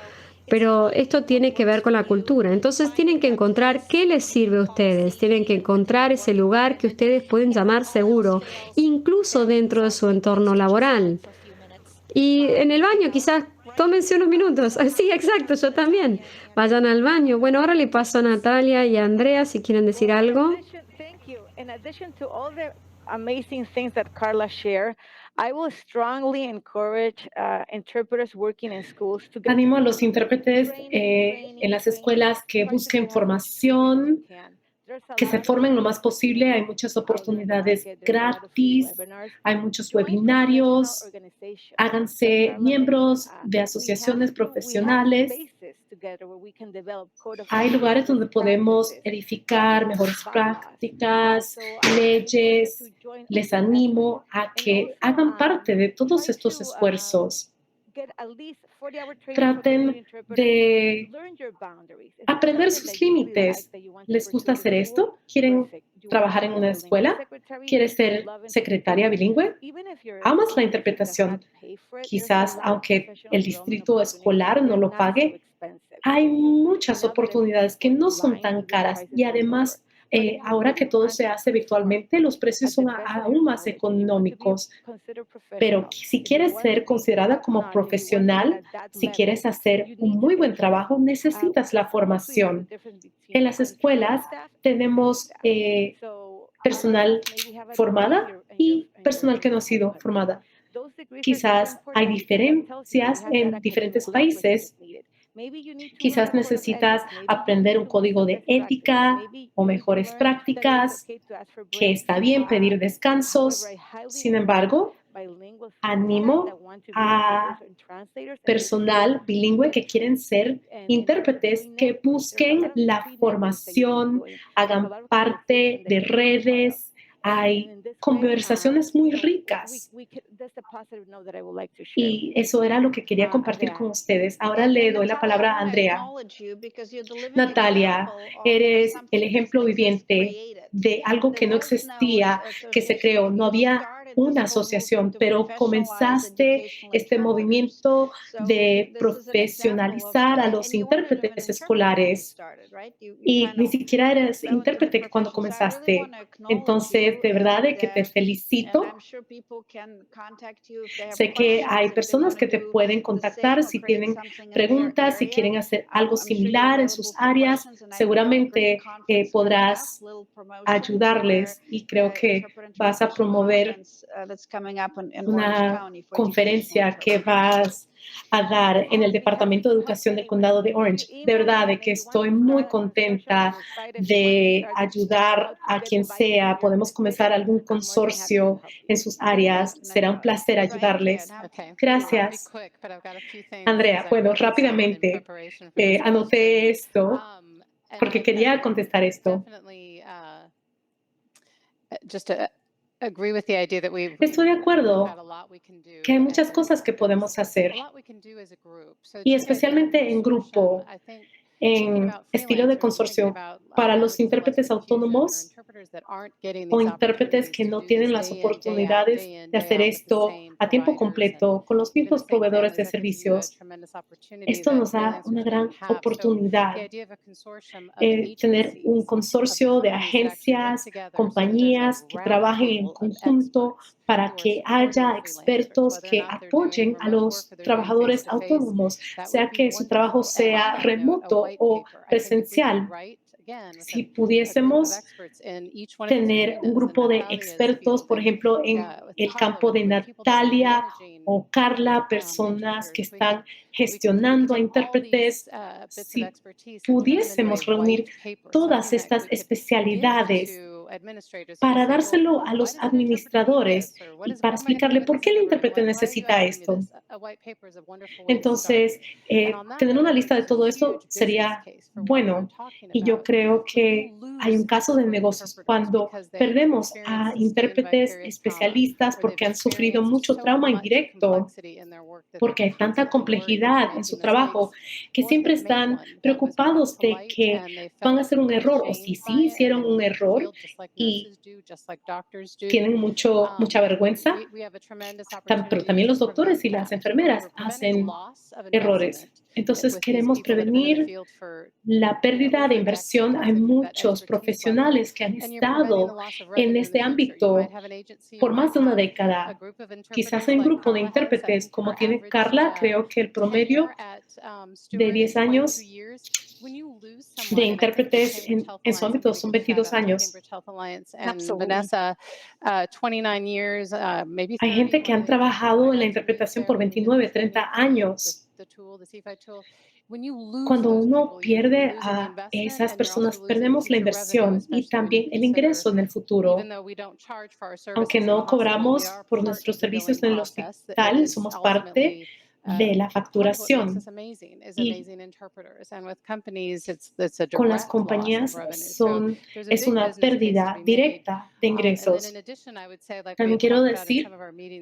Pero esto tiene que ver con la cultura. Entonces tienen que encontrar qué les sirve a ustedes. Tienen que encontrar ese lugar que ustedes pueden llamar seguro, incluso dentro de su entorno laboral. Y en el baño quizás tómense unos minutos. Sí, exacto, yo también. Vayan al baño. Bueno, ahora le paso a Natalia y a Andrea si quieren decir algo. Thank you. In addition to all the amazing things that Carla shared, I will strongly encourage interpreters working in schools to get Animo a los intérpretes en las escuelas que busquen formación, que se formen lo más posible. Hay muchas oportunidades gratis, hay muchos webinarios. Háganse miembros de asociaciones profesionales. Hay lugares donde podemos edificar mejores prácticas, leyes. Les animo a que hagan parte de todos estos esfuerzos. Traten de aprender sus límites. ¿Les gusta hacer esto? ¿Quieren trabajar en una escuela? ¿Quieres ser secretaria bilingüe? ¿Amas la interpretación? Quizás, aunque el distrito escolar no lo pague, hay muchas oportunidades que no son tan caras y además, ahora que todo se hace virtualmente, los precios son aún más económicos. Pero si quieres ser considerada como profesional, si quieres hacer un muy buen trabajo, necesitas la formación. En las escuelas tenemos personal formada y personal que no ha sido formada. Quizás hay diferencias en diferentes países. Quizás necesitas aprender un código de ética o mejores prácticas, que está bien pedir descansos. Sin embargo, animo a personal bilingüe que quieren ser intérpretes, que busquen la formación, hagan parte de redes. Hay conversaciones muy ricas. Y eso era lo que quería compartir con ustedes. Ahora le doy la palabra a Andrea. Natalia, eres el ejemplo viviente de algo que no existía, que se creó. No había una asociación, pero comenzaste este movimiento de profesionalizar a los intérpretes escolares. Y ni siquiera eres intérprete cuando comenzaste. Entonces, de verdad que te felicito. Sé que hay personas que te pueden contactar si tienen preguntas, si quieren hacer algo similar en sus áreas. Seguramente podrás ayudarles y creo que vas a promover una conferencia que vas a dar en el Departamento de Educación del Condado de Orange. De verdad que estoy muy contenta de ayudar a quien sea. Podemos comenzar algún consorcio en sus áreas. Será un placer ayudarles. Gracias. Andrea, bueno, rápidamente anoté esto porque quería contestar esto. Estoy de acuerdo que hay muchas cosas que podemos hacer y especialmente en grupo, en estilo de consorcio para los intérpretes autónomos o intérpretes que no tienen las oportunidades de hacer esto a tiempo completo con los mismos proveedores de servicios. Esto nos da una gran oportunidad, tener un consorcio de agencias, compañías que trabajen en conjunto para que haya expertos que apoyen a los trabajadores autónomos, sea que su trabajo sea remoto o presencial. Si pudiésemos tener un grupo de expertos, por ejemplo, en el campo de Natalia o Carla, personas que están gestionando a intérpretes, si pudiésemos reunir todas estas especialidades para dárselo a los administradores y para explicarle por qué el intérprete necesita esto. Entonces, tener una lista de todo esto sería bueno. Y yo creo que hay un caso de negocios cuando perdemos a intérpretes especialistas porque han sufrido mucho trauma indirecto, porque hay tanta complejidad en su trabajo que siempre están preocupados de que van a hacer un error o si sí hicieron un error y tienen mucha vergüenza, pero también los doctores y las enfermeras hacen errores. Entonces, queremos prevenir la pérdida de inversión. Hay muchos profesionales que han estado en este ámbito por más de una década. Quizás hay un grupo de intérpretes, como tiene Carla, creo que el promedio de 10 años de intérpretes en su ámbito son 22 años. Hay gente que han trabajado en la interpretación por 29, 30 años. Cuando uno pierde a esas personas, perdemos la inversión y también el ingreso en el futuro. Aunque no cobramos por nuestros servicios en el hospital, somos parte de la facturación. Y con las compañías es una pérdida directa de ingresos. También quiero decir,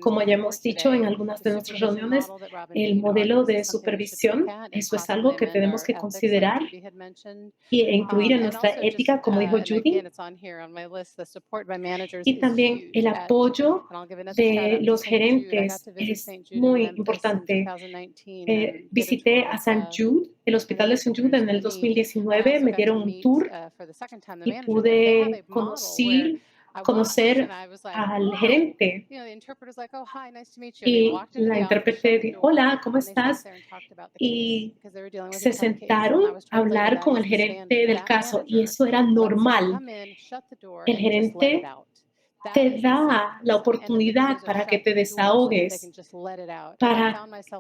como ya hemos dicho en algunas de nuestras reuniones, el modelo de supervisión, eso es algo que tenemos que considerar e incluir en nuestra ética, como dijo Judy. Y también el apoyo de los gerentes es muy importante. Visité a St. Jude, el hospital de St. Jude en el 2019, me dieron un tour y pude conocer al gerente. Y la intérprete dijo, hola, ¿cómo estás? Y se sentaron a hablar con el gerente del caso y eso era normal. El gerente te da la oportunidad para que te desahogues.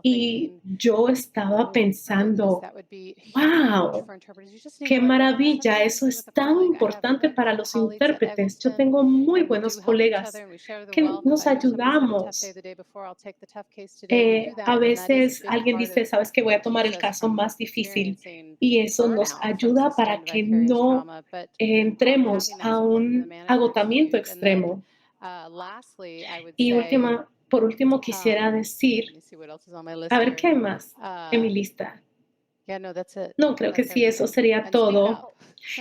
Y yo estaba pensando, wow, qué maravilla, eso es tan importante para los intérpretes. Yo tengo muy buenos colegas que nos ayudamos. A veces alguien dice, sabes que voy a tomar el caso más difícil y eso nos ayuda para que no entremos a un agotamiento extremo. Y por último, quisiera decir, a ver, ¿qué hay más en mi lista? No, creo que sí, eso sería todo.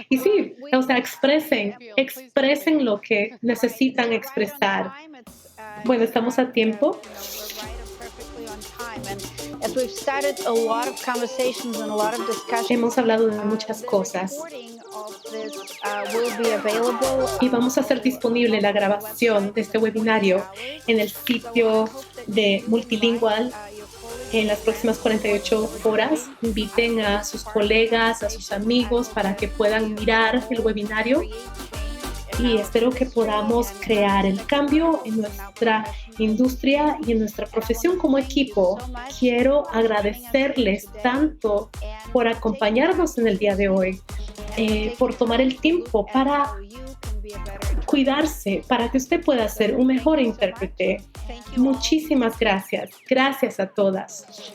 Y sí, o sea, expresen lo que necesitan expresar. Bueno, estamos a tiempo. Hemos hablado de muchas cosas. Y vamos a hacer disponible la grabación de este webinario en el sitio de Multilingual en las próximas 48 horas. Inviten a sus colegas, a sus amigos para que puedan mirar el webinario y espero que podamos crear el cambio en nuestra industria y en nuestra profesión como equipo. Quiero agradecerles tanto por acompañarnos en el día de hoy, por tomar el tiempo para cuidarse, para que usted pueda ser un mejor intérprete. Muchísimas gracias. Gracias a todas.